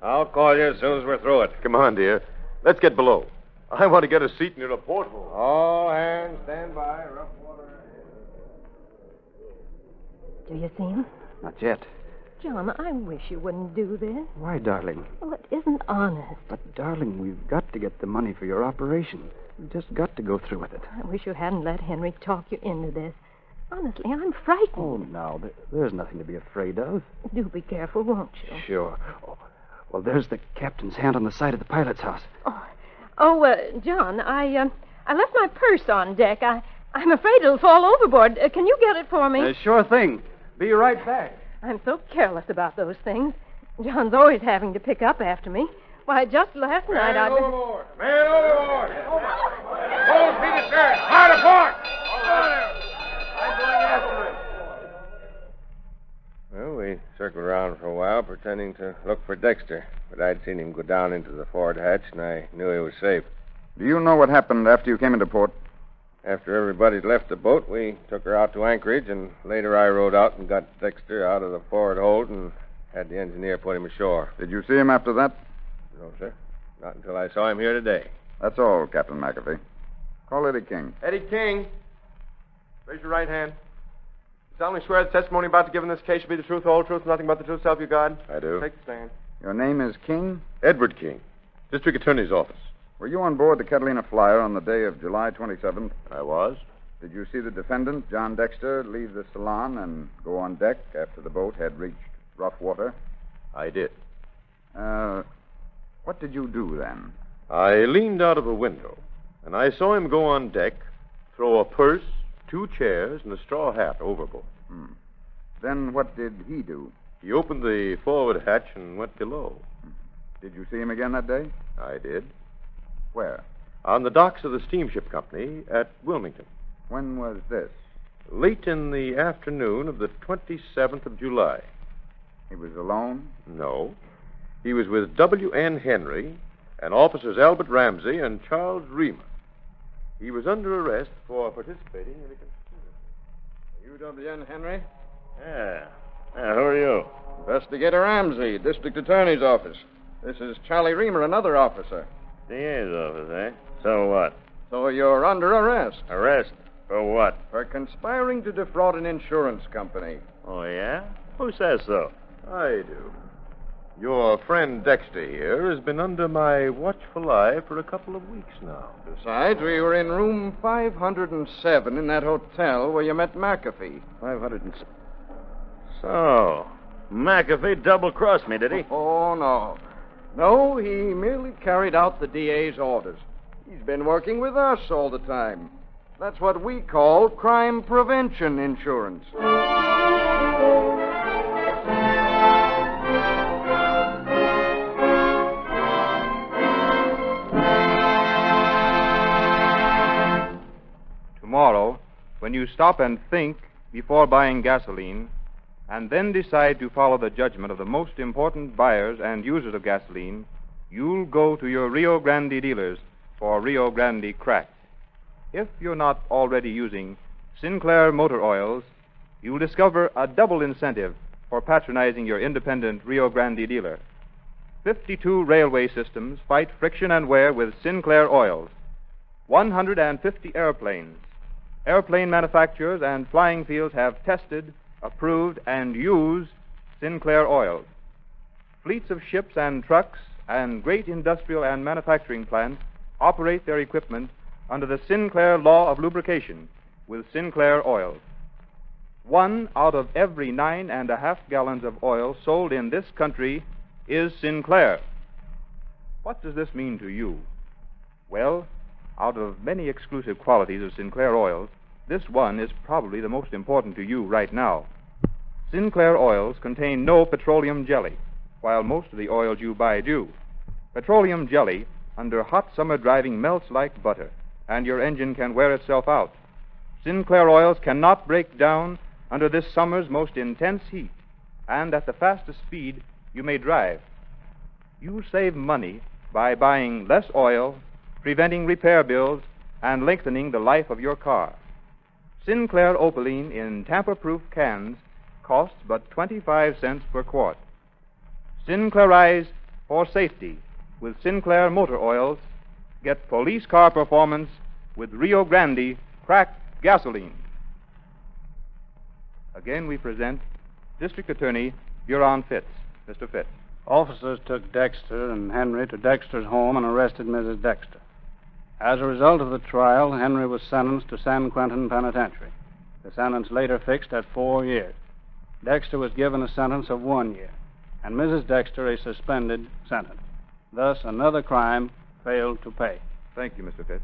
I'll call you as soon as we're through it. Come on, dear. Let's get below. I want to get a seat near the porthole. All hands stand by. Rough water. Do you see him? Not yet. John, I wish you wouldn't do this. Why, darling? Well, it isn't honest. But, darling, we've got to get the money for your operation. We've just got to go through with it. I wish you hadn't let Henry talk you into this. Honestly, I'm frightened. Oh, now, there's nothing to be afraid of. Do be careful, won't you? Sure. Oh, well, there's the captain's hand on the side of the pilot's house. John, I left my purse on deck. I'm afraid it'll fall overboard. Can you get it for me? Sure thing. Be right back. I'm so careless about those things. John's always having to pick up after me. Why, just last night I... overboard! Man overboard! Hold feet astern! Hard apart! I'm going after him. Well, we circled around for a while, pretending to look for Dexter. But I'd seen him go down into the forward hatch, and I knew he was safe. Do you know what happened after you came into port? After everybody'd left the boat, we took her out to Anchorage, and later I rowed out and got Dexter out of the forward hold and had the engineer put him ashore. Did you see him after that? No, sir. Not until I saw him here today. That's all, Captain McAfee. Call Eddie King. Eddie King. Raise your right hand. You solemnly swear the testimony about to give in this case shall be the truth, the whole truth, nothing but the truth, self you God? I do. Take the stand. Your name is King? Edward King, District Attorney's Office. Were you on board the Catalina Flyer on the day of July 27th? I was. Did you see the defendant, John Dexter, leave the salon and go on deck after the boat had reached rough water? I did. What did you do then? I leaned out of a window, and I saw him go on deck, throw a purse, 2 chairs, and a straw hat overboard. Then what did he do? He opened the forward hatch and went below. Did you see him again that day? I did. Where? On the docks of the steamship company at Wilmington. When was this? Late in the afternoon of the 27th of July. He was alone? No. He was with W.N. Henry and officers Albert Ramsey and Charles Reamer. He was under arrest for participating in a conspiracy. You W.N. Henry? Yeah. Who are you? Investigator Ramsey, District Attorney's Office. This is Charlie Reamer, another officer. DA's office, eh? So what? So you're under arrest. Arrest? For what? For conspiring to defraud an insurance company. Oh, yeah? Who says so? I do. Your friend Dexter here has been under my watchful eye for a couple of weeks now. Besides, we were in room 507 in that hotel where you met McAfee. 507. So, McAfee double-crossed me, did he? Oh, no. No, he merely carried out the DA's orders. He's been working with us all the time. That's what we call crime prevention insurance. Tomorrow, when you stop and think before buying gasoline, and then decide to follow the judgment of the most important buyers and users of gasoline, you'll go to your Rio Grande dealers for Rio Grande Cracked. If you're not already using Sinclair motor oils, you'll discover a double incentive for patronizing your independent Rio Grande dealer. 52 railway systems fight friction and wear with Sinclair oils. 150 airplanes. Airplane manufacturers and flying fields have tested, approved, and used Sinclair oils. Fleets of ships and trucks and great industrial and manufacturing plants operate their equipment under the Sinclair law of lubrication with Sinclair oils. 1 out of every 9.5 gallons of oil sold in this country is Sinclair. What does this mean to you? Well, out of many exclusive qualities of Sinclair oils, this one is probably the most important to you right now. Sinclair oils contain no petroleum jelly, while most of the oils you buy do. Petroleum jelly, under hot summer driving, melts like butter, and your engine can wear itself out. Sinclair oils cannot break down under this summer's most intense heat, and at the fastest speed you may drive. You save money by buying less oil, preventing repair bills, and lengthening the life of your car. Sinclair Opaline in tamper-proof cans costs but 25 cents per quart. Sinclairize for safety with Sinclair motor oils. Get police car performance with Rio Grande cracked gasoline. Again, we present District Attorney Huron Fitz. Mr. Fitz. Officers took Dexter and Henry to Dexter's home and arrested Mrs. Dexter. As a result of the trial, Henry was sentenced to San Quentin Penitentiary. The sentence later fixed at 4 years. Dexter was given a sentence of 1 year, and Mrs. Dexter a suspended sentence. Thus, another crime failed to pay. Thank you, Mr. Fitz.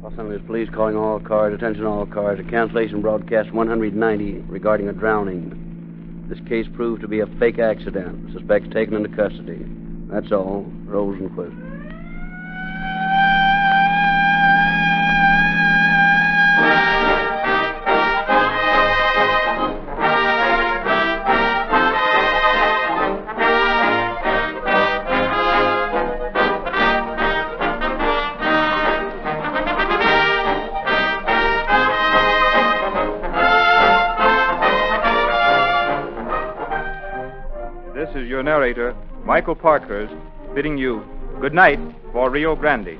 Los Angeles Police calling all cars, attention all cars, a cancellation broadcast 190 regarding a drowning. This case proved to be a fake accident. Suspects taken into custody. That's all. Rosenquist. This is your narrator, Michael Parkhurst, bidding you good night for Rio Grande.